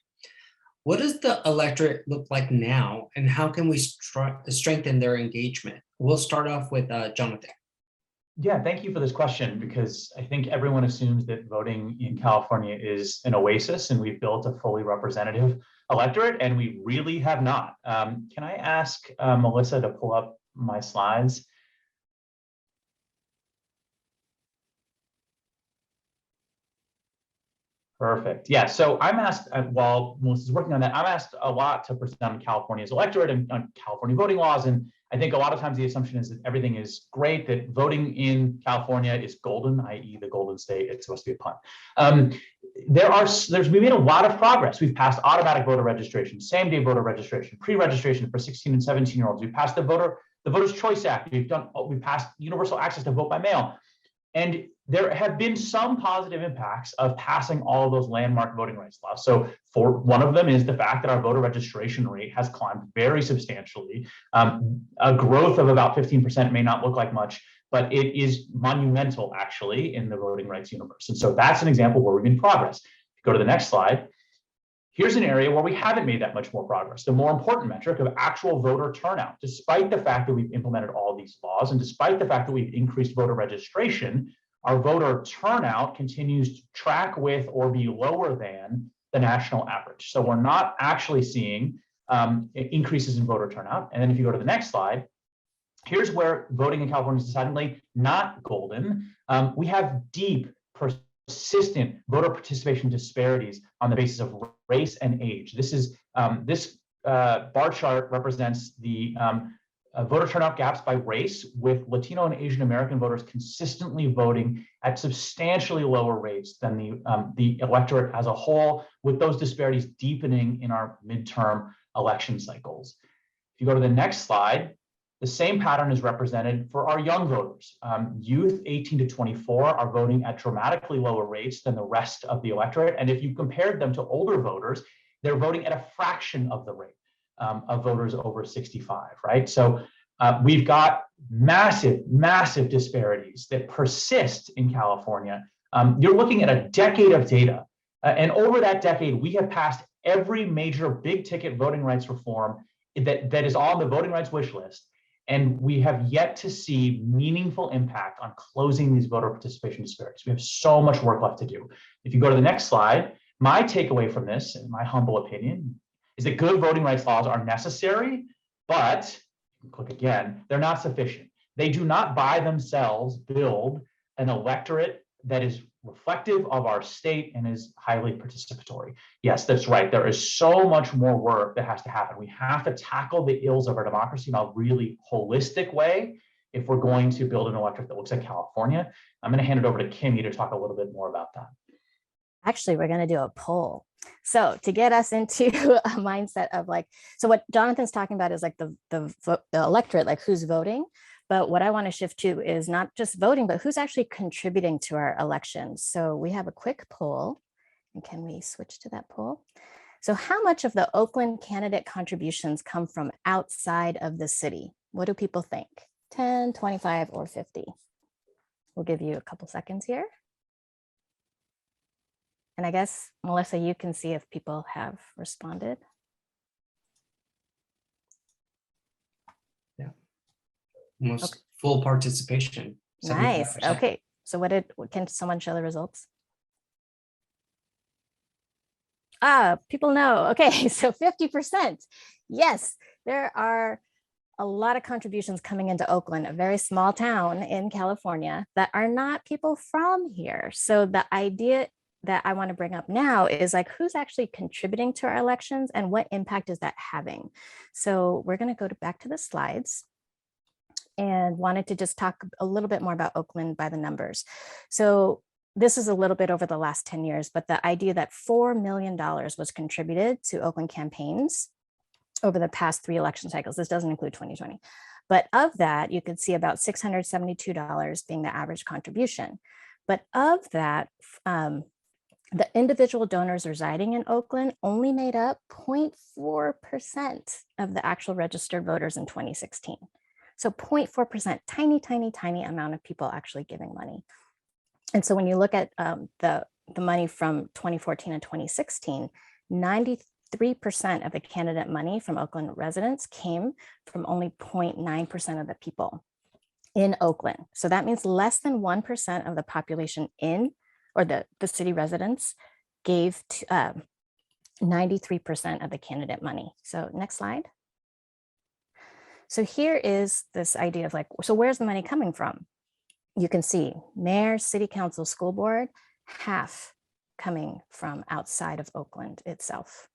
What does the electorate look like now, and how can we strengthen their engagement? We'll start off with Jonathan. Yeah, thank you for this question, because I think everyone assumes that voting in California is an oasis and we've built a fully representative electorate, and we really have not. Can I ask Melissa to pull up my slides? Perfect. Yeah. So I'm asked, while Melissa's working on that, I'm asked a lot to present on California's electorate and on California voting laws. And I think a lot of times the assumption is that everything is great, that voting in California is golden, i.e. the golden state. It's supposed to be a pun. We made a lot of progress. We've passed automatic voter registration, same-day voter registration, pre-registration for 16 and 17-year-olds. We've passed the Voters' Choice Act. We've passed universal access to vote by mail. And there have been some positive impacts of passing all of those landmark voting rights laws. So for one of them is the fact that our voter registration rate has climbed very substantially. A growth of about 15% may not look like much, but it is monumental actually in the voting rights universe. And so that's an example where we've made progress. If you go to the next slide, here's an area where we haven't made that much more progress. The more important metric of actual voter turnout, despite the fact that we've implemented all these laws and despite the fact that we've increased voter registration, our voter turnout continues to track with or be lower than the national average. So we're not actually seeing increases in voter turnout. And then if you go to the next slide, here's where voting in California is decidedly not golden. We have deep, persistent voter participation disparities on the basis of race and age. This bar chart represents the voter turnout gaps by race, with Latino and Asian American voters consistently voting at substantially lower rates than the electorate as a whole, with those disparities deepening in our midterm election cycles. If you go to the next slide, the same pattern is represented for our young voters. Youth 18 to 24 are voting at dramatically lower rates than the rest of the electorate. And if you compared them to older voters, they're voting at a fraction of the rate of voters over 65, right? So we've got massive disparities that persist in California. You're looking at a decade of data. And over that decade, we have passed every major big ticket voting rights reform that is on the voting rights wish list. And we have yet to see meaningful impact on closing these voter participation disparities. We have so much work left to do. If you go to the next slide, my takeaway from this, in my humble opinion, is that good voting rights laws are necessary, but, click again, they're not sufficient. They do not by themselves build an electorate that is reflective of our state and is highly participatory. Yes, that's right. There is so much more work that has to happen. We have to tackle the ills of our democracy in a really holistic way if we're going to build an electorate that looks like California. I'm going to hand it over to Kimmy to talk a little bit more about that. Actually, we're going to do a poll. So to get us into a mindset of like, so what Jonathan's talking about is like the electorate, like who's voting. But what I want to shift to is not just voting, but who's actually contributing to our elections. So we have a quick poll. And can we switch to that poll? So how much of the Oakland candidate contributions come from outside of the city? What do people think? 10, 25, or 50? We'll give you a couple seconds here. And I guess, Melissa, you can see if people have responded. Yeah, almost full participation. Nice. Okay. So can someone show the results? People know. Okay, so 50%. Yes, there are a lot of contributions coming into Oakland, a very small town in California, that are not people from here. So the idea that I want to bring up now is like, who's actually contributing to our elections and what impact is that having? So we're going to go back to the slides and wanted to just talk a little bit more about Oakland by the numbers. So this is a little bit over the last 10 years, but the idea that $4 million was contributed to Oakland campaigns over the past 3 election cycles. This doesn't include 2020. But of that, you could see about $672 being the average contribution. But of that, the individual donors residing in Oakland only made up 0.4% of the actual registered voters in 2016. So 0.4%, tiny, tiny, tiny amount of people actually giving money. And so when you look at the money from 2014 and 2016, 93% of the candidate money from Oakland residents came from only 0.9% of the people in Oakland. So that means less than 1% of the population in, or the city residents gave 93% of the candidate money. So next slide. So here is this idea of like, so where's the money coming from? You can see mayor, city council, school board, half coming from outside of Oakland itself.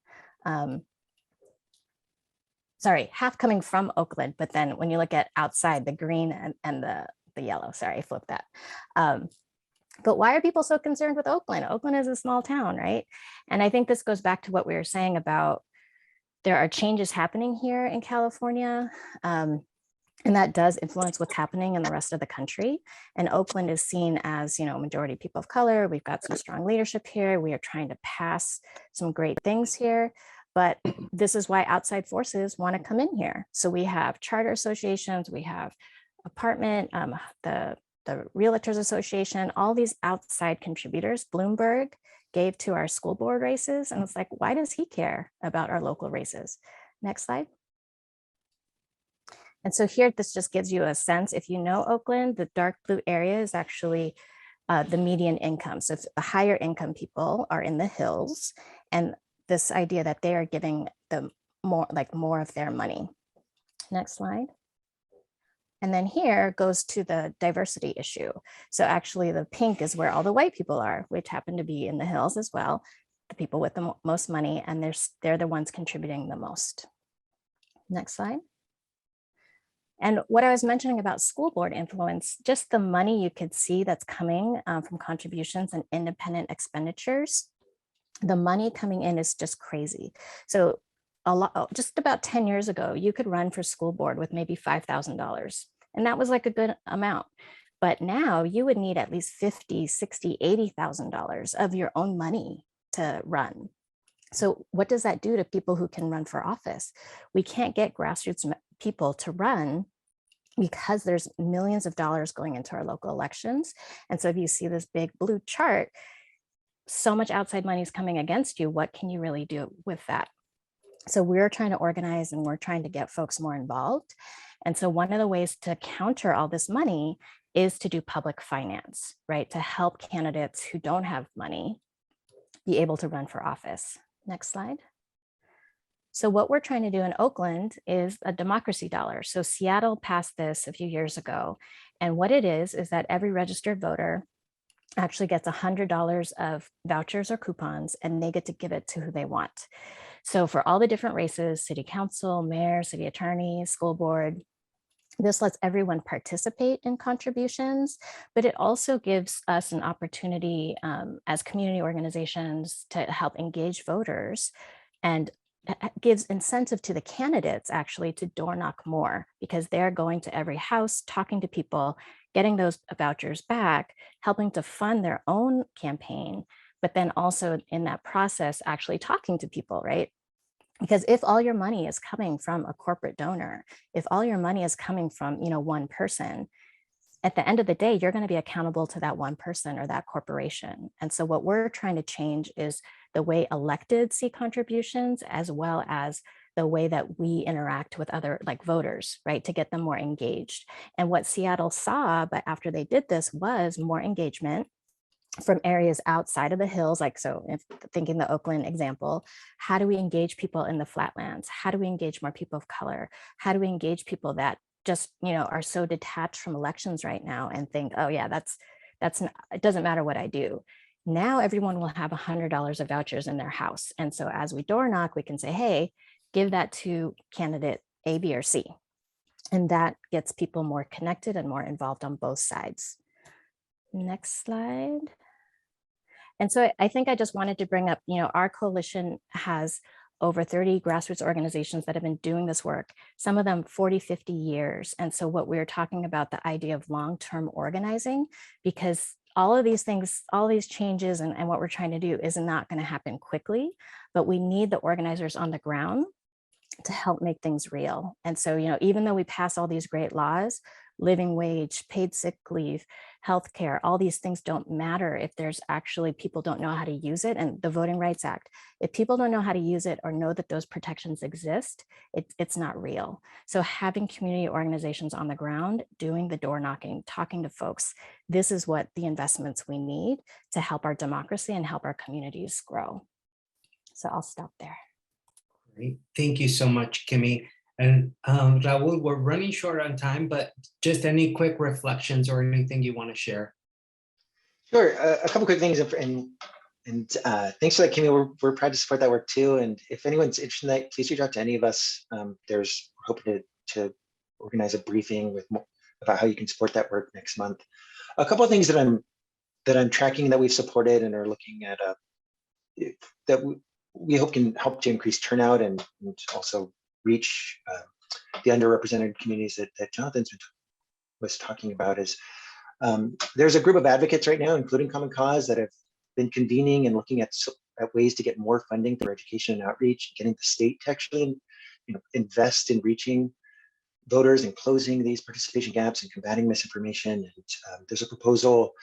Sorry, half coming from Oakland, but then when you look at outside, the green and the yellow, sorry, I flipped that. But why are people so concerned with Oakland? Oakland is a small town, right? And I think this goes back to what we were saying about there are changes happening here in California, and that does influence what's happening in the rest of the country. And Oakland is seen as, you know, majority people of color. We've got some strong leadership here. We are trying to pass some great things here. But this is why outside forces want to come in here. So we have charter associations, we have apartment, the Realtors Association, all these outside contributors. Bloomberg gave to our school board races. And it's like, why does he care about our local races? Next slide. And so here, this just gives you a sense. If you know Oakland, the dark blue area is actually the median income. So the higher income people are in the hills, and this idea that they are giving them more of their money. Next slide. And then here goes to the diversity issue. So actually the pink is where all the white people are, which happen to be in the hills as well, the people with the most money, and they're the ones contributing the most. Next slide. And what I was mentioning about school board influence, just the money you could see that's coming from contributions and independent expenditures, the money coming in is just crazy. So just about 10 years ago, you could run for school board with maybe $5,000. And that was like a good amount. But now you would need at least $50,000, $60,000, $80,000 of your own money to run. So what does that do to people who can run for office? We can't get grassroots people to run because there's millions of dollars going into our local elections. And so if you see this big blue chart, so much outside money is coming against you. What can you really do with that? So we're trying to organize and we're trying to get folks more involved. And so one of the ways to counter all this money is to do public finance, right? To help candidates who don't have money be able to run for office. Next slide. So what we're trying to do in Oakland is a democracy dollar. So Seattle passed this a few years ago. And what it is that every registered voter actually gets $100 of vouchers or coupons, and they get to give it to who they want. So for all the different races, city council, mayor, city attorney, school board, this lets everyone participate in contributions, but it also gives us an opportunity as community organizations to help engage voters, and gives incentive to the candidates actually to door knock more, because they're going to every house, talking to people, getting those vouchers back, helping to fund their own campaign, but then also in that process, actually talking to people, right? Because if all your money is coming from a corporate donor, if all your money is coming from, one person, at the end of the day, you're going to be accountable to that one person or that corporation. And so what we're trying to change is the way elected see contributions, as well as the way that we interact with other voters, right, to get them more engaged. And what Seattle saw, but after they did this, was more engagement. from areas outside of the hills, like, so if thinking the Oakland example, how do we engage people in the flatlands? How do we engage more people of color? How do we engage people that just, are so detached from elections right now and think, oh yeah, that's not, it doesn't matter what I do. Now everyone will have $100 of vouchers in their house. And so as we door knock, we can say, hey, give that to candidate A, B, or C. And that gets people more connected and more involved on both sides. Next slide. And so I think I just wanted to bring up, our coalition has over 30 grassroots organizations that have been doing this work, some of them 40, 50 years. And so what we're talking about, the idea of long-term organizing, because all of these things, all these changes and what we're trying to do is not going to happen quickly, but we need the organizers on the ground to help make things real. And so, even though we pass all these great laws, living wage, paid sick leave, healthcare, all these things don't matter if there's actually people don't know how to use it. And the Voting Rights Act, if people don't know how to use it or know that those protections exist, it's not real. So having community organizations on the ground, doing the door knocking, talking to folks, this is what the investments we need to help our democracy and help our communities grow. So I'll stop there. Great. Thank you so much, Kimmy. And Raul, we're running short on time, but just any quick reflections or anything you want to share? Sure. A couple quick things, and thanks for that, Kimmy. We're proud to support that work too. And if anyone's interested in that, please reach out to any of us. We're hoping to organize a briefing about how you can support that work next month. A couple of things that I'm tracking that we've supported and are looking at that we hope can help to increase turnout and also reach the underrepresented communities that Jonathan was talking about is there's a group of advocates right now, including Common Cause, that have been convening and looking at ways to get more funding for education and outreach, getting the state to actually invest in reaching voters and closing these participation gaps and combating misinformation. And there's a proposal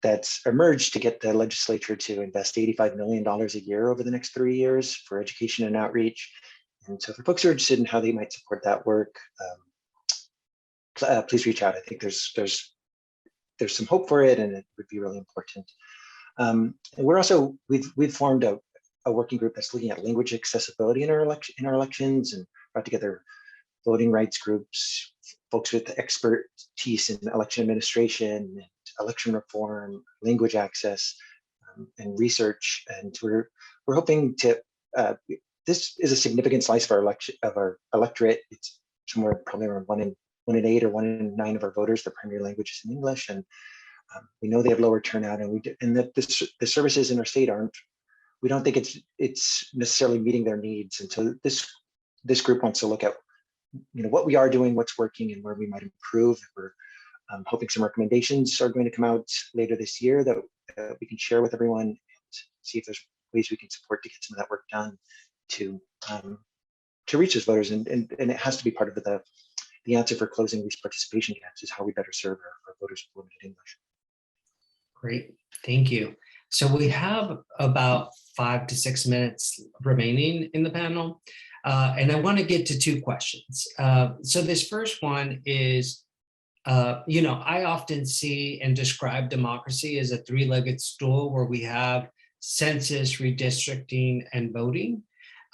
that's emerged to get the legislature to invest $85 million a year over the next 3 years for education and outreach. And so for folks who are interested in how they might support that work, please reach out. I think there's some hope for it, and it would be really important. And we've formed a working group that's looking at language accessibility in our elections, and brought together voting rights groups, folks with expertise in election administration, and election reform, language access, and research. And we're hoping to. This is a significant slice of our electorate. It's somewhere probably around 1 in 8 or 1 in 9 of our voters. Their primary language is in English, and we know they have lower turnout. And the services in our state we don't think it's necessarily meeting their needs. And so this group wants to look at what we are doing, what's working, and where we might improve. We're hoping some recommendations are going to come out later this year that we can share with everyone and see if there's ways we can support to get some of that work done to reach those voters. And it has to be part of the answer for closing these participation gaps is how we better serve our voters with limited English. Great, thank you. So we have about 5 to 6 minutes remaining in the panel. And I want to get to 2 questions. So this first one is, I often see and describe democracy as a 3-legged stool where we have census, redistricting, and voting.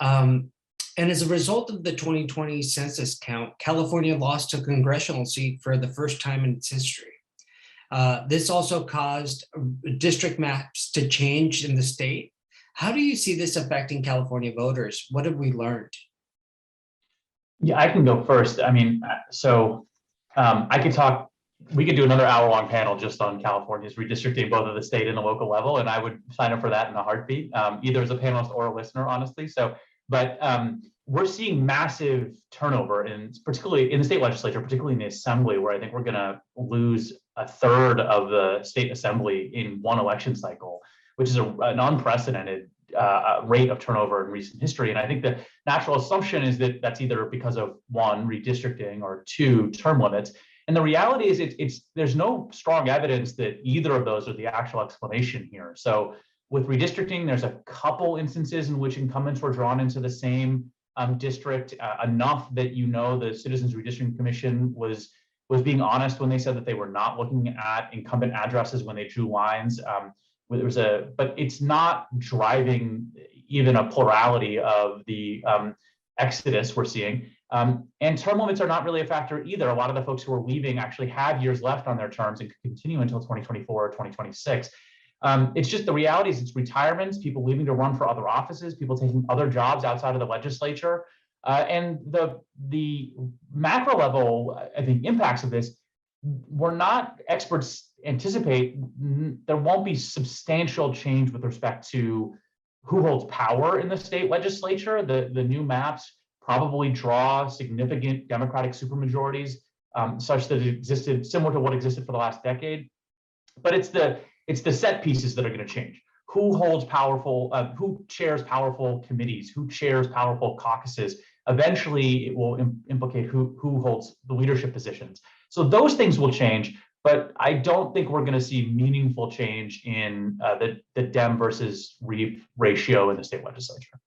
And as a result of the 2020 census count, California lost a congressional seat for the first time in its history. This also caused district maps to change in the state. How do you see this affecting California voters? What have we learned? Yeah, I can go first. I mean, so we could do another hour-long panel just on California's redistricting, both at the state and the local level, and I would sign up for that in a heartbeat, either as a panelist or a listener, honestly. But we're seeing massive turnover, particularly in the state legislature, particularly in the assembly, where I think we're going to lose a third of the state assembly in one election cycle, which is an unprecedented rate of turnover in recent history. And I think the natural assumption is that that's either because of 1, redistricting, or 2, term limits. And the reality is there's no strong evidence that either of those are the actual explanation here. So with redistricting, there's a couple instances in which incumbents were drawn into the same district, enough that the Citizens Redistricting Commission was being honest when they said that they were not looking at incumbent addresses when they drew lines. but it's not driving even a plurality of the exodus we're seeing. And term limits are not really a factor either. A lot of the folks who are leaving actually have years left on their terms and could continue until 2024 or 2026. It's just the reality is it's retirements, people leaving to run for other offices, people taking other jobs outside of the legislature. And the macro level, I think, impacts of this, we're not experts anticipate there won't be substantial change with respect to who holds power in the state legislature. The new maps probably draw significant Democratic supermajorities, such that it existed similar to what existed for the last decade. But it's the set pieces that are going to change. Who holds powerful, who chairs powerful committees, who chairs powerful caucuses. Eventually, it will implicate who holds the leadership positions. So those things will change, but I don't think we're going to see meaningful change in the Dem versus Reeve ratio in the state legislature.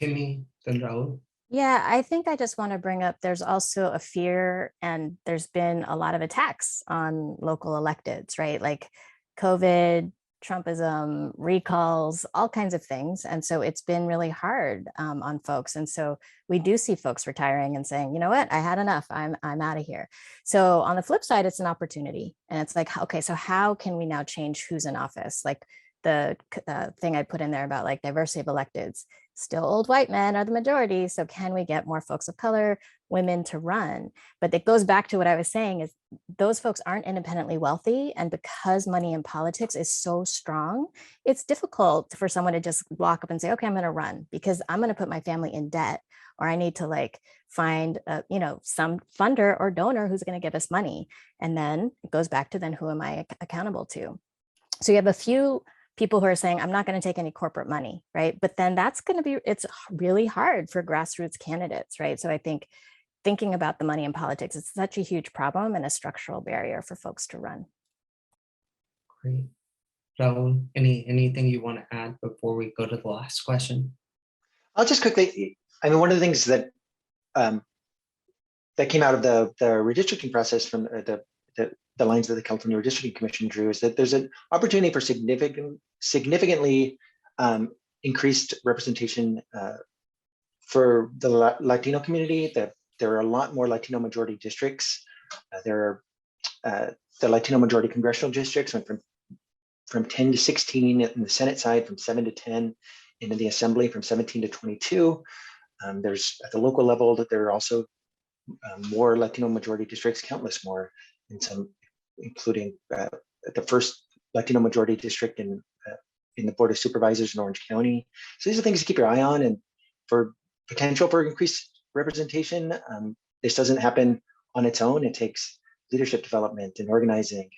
Kimmy, then Raul. Yeah, I think I just want to bring up there's also a fear, and there's been a lot of attacks on local electeds, right? Like COVID, Trumpism, recalls, all kinds of things. And so it's been really hard on folks. And so we do see folks retiring and saying, you know what, I had enough, I'm out of here. So on the flip side, it's an opportunity. And it's like, okay, so how can we now change who's in office? Like the thing I put in there about like diversity of electeds, still old white men are the majority. So can we get more folks of color, women to run? But it goes back to what I was saying is those folks aren't independently wealthy. And because money in politics is so strong, it's difficult for someone to just walk up and say, okay, I'm going to run because I'm going to put my family in debt, or I need to like find, some funder or donor who's going to give us money. And then it goes back to then who am I accountable to? So you have a few people who are saying, I'm not going to take any corporate money, right? But then it's really hard for grassroots candidates, right? So I think thinking about the money in politics is such a huge problem and a structural barrier for folks to run. Great. Raul, anything you want to add before we go to the last question? I'll just quickly, one of the things that that came out of the redistricting process from the lines that the California Redistricting Commission drew is that there's an opportunity for significantly increased representation for the Latino community. That there are a lot more Latino majority districts. There are the Latino majority congressional districts went from 10 to 16 in the Senate side, from 7 to 10 in the Assembly, from 17 to 22. There's at the local level that there are also more Latino majority districts, countless more, in some, including the first Latino majority district in the Board of Supervisors in Orange County. So these are things to keep your eye on, and for potential for increased representation. This doesn't happen on its own. It takes leadership development and organizing,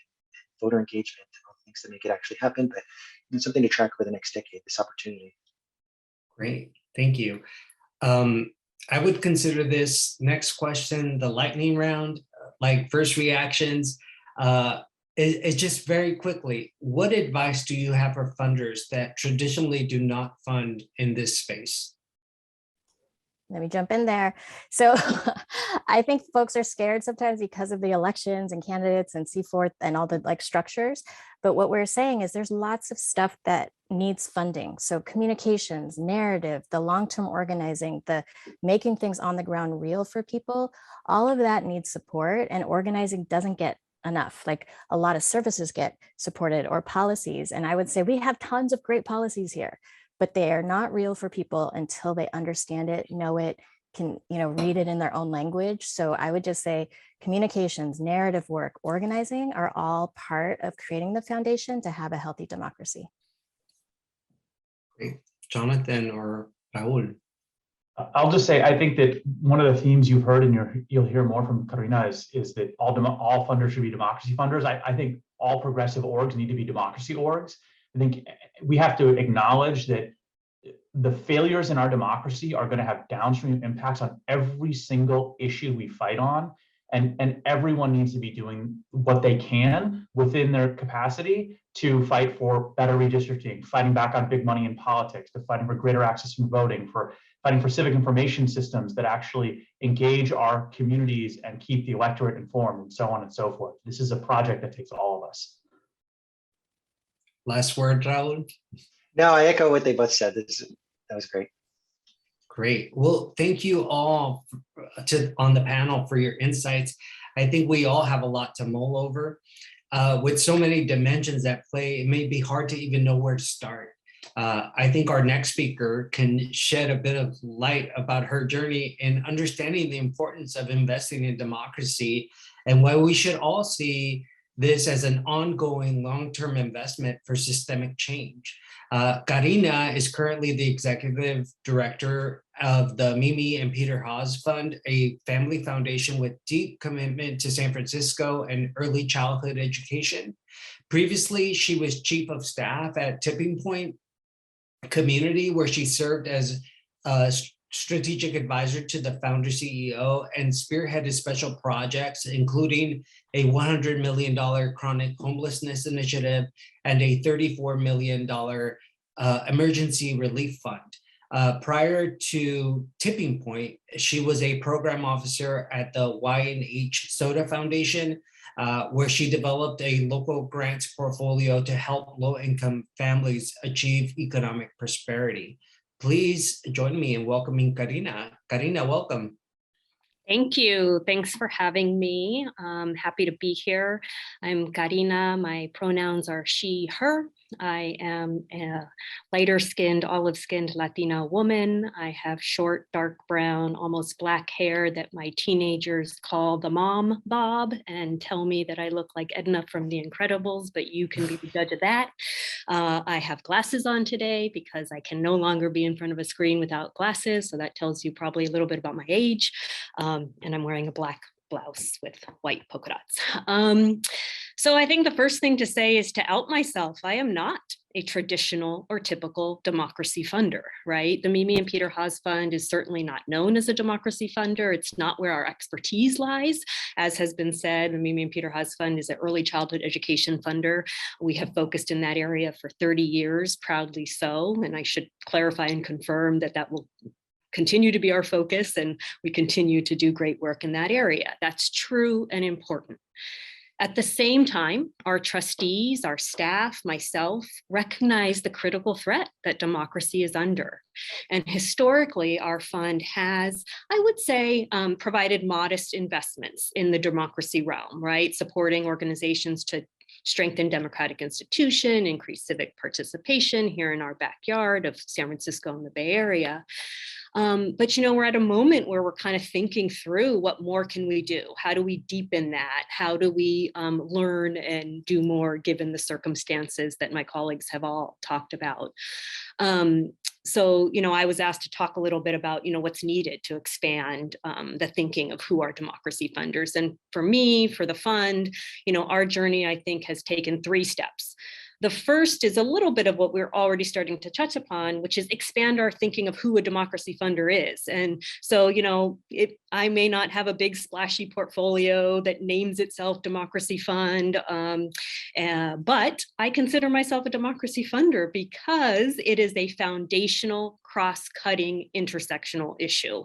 voter engagement, and all the things that make it actually happen. But it's something to track over the next decade, this opportunity. Great, thank you. I would consider this next question the lightning round, like first reactions. It's just very quickly, what advice do you have for funders that traditionally do not fund in this space? Let me jump in there. So I think folks are scared sometimes because of the elections and candidates and so forth and all the like structures. But what we're saying is there's lots of stuff that needs funding. So communications, narrative, the long-term organizing, the making things on the ground real for people, all of that needs support, and organizing doesn't get enough. Like a lot of services get supported or policies. And I would say we have tons of great policies here, but they are not real for people until they understand it, know it, can read it in their own language. So I would just say communications, narrative work, organizing are all part of creating the foundation to have a healthy democracy. Great. Jonathan or Raul? I'll just say, I think that one of the themes you've heard and you'll hear more from Karina is that all funders should be democracy funders. I think all progressive orgs need to be democracy orgs. I think we have to acknowledge that the failures in our democracy are going to have downstream impacts on every single issue we fight on. And everyone needs to be doing what they can within their capacity to fight for better redistricting, fighting back on big money in politics, to fighting for greater access to voting, for fighting for civic information systems that actually engage our communities and keep the electorate informed, and so on and so forth. This is a project that takes all of us. last word, Raul? No, I echo what they both said. That was great. Great. Well, thank you all on the panel for your insights. I think we all have a lot to mull over. With so many dimensions at play, it may be hard to even know where to start. I think our next speaker can shed a bit of light about her journey in understanding the importance of investing in democracy and why we should all see this as an ongoing long-term investment for systemic change. Karina is currently the executive director of the Mimi and Peter Haas Fund, a family foundation with deep commitment to San Francisco and early childhood education. Previously, she was chief of staff at Tipping Point Community, where she served as a strategic advisor to the founder CEO and spearheaded special projects, including a $100 million chronic homelessness initiative and a $34 million emergency relief fund. Prior to Tipping Point, she was a program officer at the Y&H Soda Foundation, where she developed a local grants portfolio to help low-income families achieve economic prosperity. Please join me in welcoming Karina. Karina, welcome. Thank you. Thanks for having me. I'm happy to be here. I'm Karina. My pronouns are she, her. I am a lighter-skinned, olive-skinned Latina woman. I have short, dark brown, almost black hair that my teenagers call the mom bob and tell me that I look like Edna from The Incredibles, but you can be the judge of that. I have glasses on today because I can no longer be in front of a screen without glasses, so that tells you probably a little bit about my age. And I'm wearing a black blouse with white polka dots. So I think the first thing to say is to out myself. I am not a traditional or typical democracy funder, right? The Mimi and Peter Haas Fund is certainly not known as a democracy funder. It's not where our expertise lies. As has been said, the Mimi and Peter Haas Fund is an early childhood education funder. We have focused in that area for 30 years, proudly so. And I should clarify and confirm that that will continue to be our focus, and we continue to do great work in that area. That's true and important. At the same time, our trustees, our staff, myself, recognize the critical threat that democracy is under. And historically, our fund has, I would say, provided modest investments in the democracy realm, right? Supporting organizations to strengthen democratic institution, increase civic participation here in our backyard of San Francisco and the Bay Area. But we're at a moment where we're kind of thinking through what more can we do? How do we deepen that? How do we learn and do more given the circumstances that my colleagues have all talked about? So, I was asked to talk a little bit about, what's needed to expand the thinking of who are democracy funders. And for me, for the fund, our journey, I think, has taken 3 steps. The first is a little bit of what we're already starting to touch upon, which is expand our thinking of who a democracy funder is. And so, I may not have a big splashy portfolio that names itself Democracy Fund, but I consider myself a democracy funder because it is a foundational, cross-cutting, intersectional issue,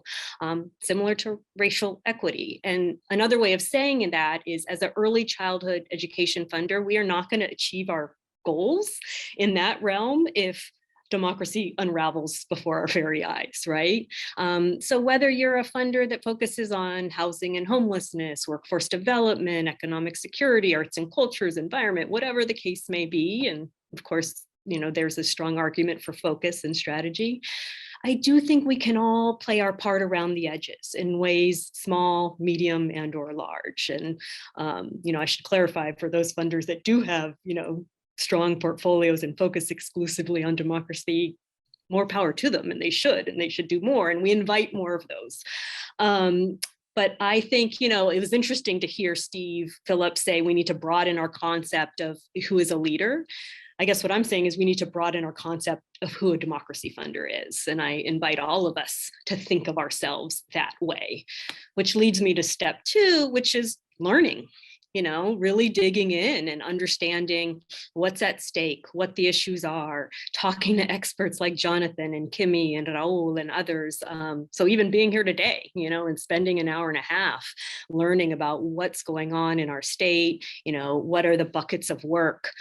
similar to racial equity. And another way of saying that is, as an early childhood education funder, we are not going to achieve our goals in that realm if democracy unravels before our very eyes, right? So whether you're a funder that focuses on housing and homelessness, workforce development, economic security, arts and cultures, environment, whatever the case may be, and of course, there's a strong argument for focus and strategy, I do think we can all play our part around the edges in ways small, medium, and or large. And, I should clarify for those funders that do have, strong portfolios and focus exclusively on democracy, more power to them, and they should do more, and we invite more of those. But I think, it was interesting to hear Steve Phillips say we need to broaden our concept of who is a leader. I guess what I'm saying is we need to broaden our concept of who a democracy funder is. And I invite all of us to think of ourselves that way, which leads me to step 2, which is learning. Really digging in and understanding what's at stake, what the issues are, talking to experts like Jonathan and Kimmy and Raul and others. So even being here today, and spending an hour and a half learning about what's going on in our state, what are the buckets of work,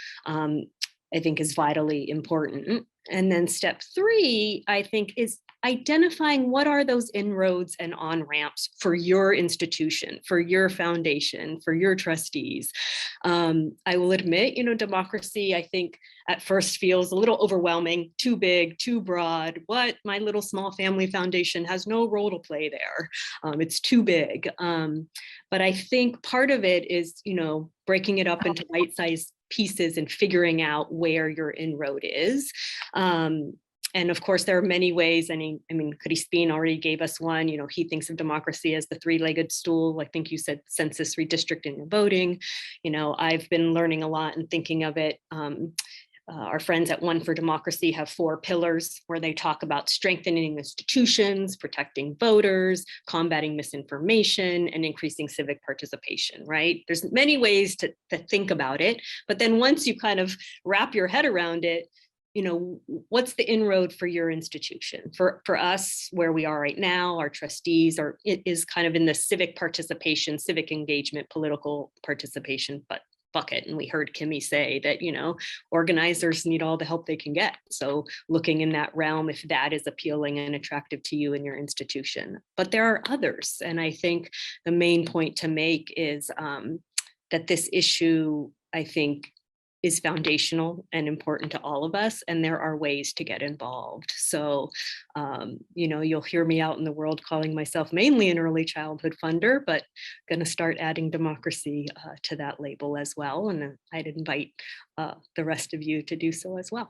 I think is vitally important. And then step 3, I think, is identifying what are those inroads and on-ramps for your institution, for your foundation, for your trustees. I will admit, democracy, I think at first feels a little overwhelming, too big, too broad. What? My little small family foundation has no role to play there. It's too big. But I think part of it is, breaking it up into bite-sized pieces and figuring out where your inroad is. And of course, there are many ways. I mean, Crispin already gave us one. He thinks of democracy as the 3-legged stool. I think you said census, redistricting, and voting. I've been learning a lot and thinking of it. Our friends at One for Democracy have 4 pillars where they talk about strengthening institutions, protecting voters, combating misinformation, and increasing civic participation, right? There's many ways to think about it, but then once you kind of wrap your head around it, what's the inroad for your institution? For us, where we are right now, our trustees it is kind of in the civic participation, civic engagement, political participation, but bucket. And we heard Kimmy say that, organizers need all the help they can get. So looking in that realm, if that is appealing and attractive to you and your institution. But there are others. And I think the main point to make is that this issue, I think, is foundational and important to all of us, and there are ways to get involved. So, you'll hear me out in the world calling myself mainly an early childhood funder, but going to start adding democracy to that label as well. And I'd invite the rest of you to do so as well.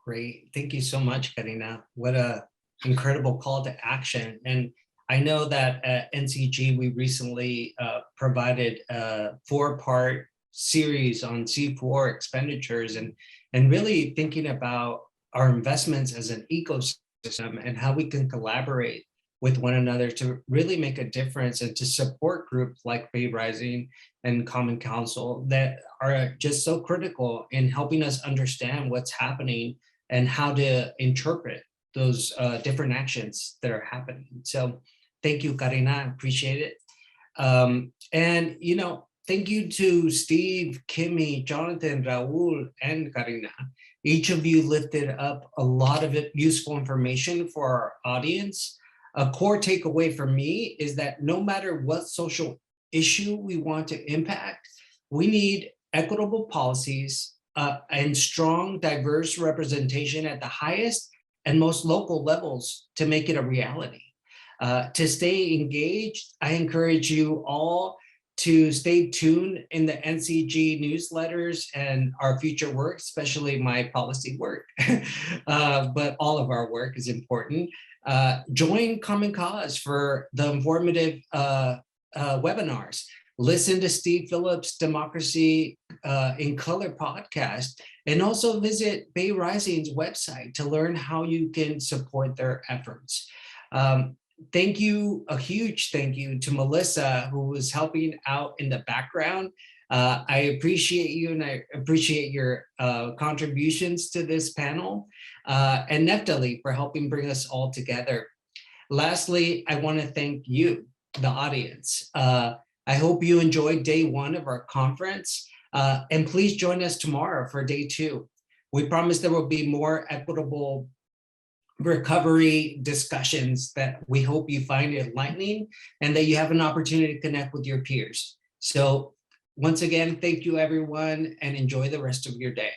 Great. Thank you so much, Karina. What a incredible call to action. And I know that at NCG, we recently provided a 4-part series on C4 expenditures and really thinking about our investments as an ecosystem and how we can collaborate with one another to really make a difference and to support groups like Bay Rising and Common Council that are just so critical in helping us understand what's happening and how to interpret those different actions that are happening. So thank you, Karina, I appreciate it. And thank you to Steve, Kimmy, Jonathan, Raul, and Karina. Each of you lifted up a lot of useful information for our audience. A core takeaway for me is that no matter what social issue we want to impact, we need equitable policies and strong, diverse representation at the highest and most local levels to make it a reality. To stay engaged, I encourage you all to stay tuned in the NCG newsletters and our future work, especially my policy work, but all of our work is important. Join Common Cause for the informative webinars. Listen to Steve Phillips' Democracy in Color podcast, and also visit Bay Rising's website to learn how you can support their efforts. Thank you, a huge thank you to Melissa, who was helping out in the background. I appreciate you and I appreciate your contributions to this panel, and Neftali for helping bring us all together. Lastly, I want to thank you, the audience. I hope you enjoyed day 1 of our conference, and please join us tomorrow for day 2. We promise there will be more equitable recovery discussions that we hope you find enlightening and that you have an opportunity to connect with your peers. So once again, thank you everyone and enjoy the rest of your day.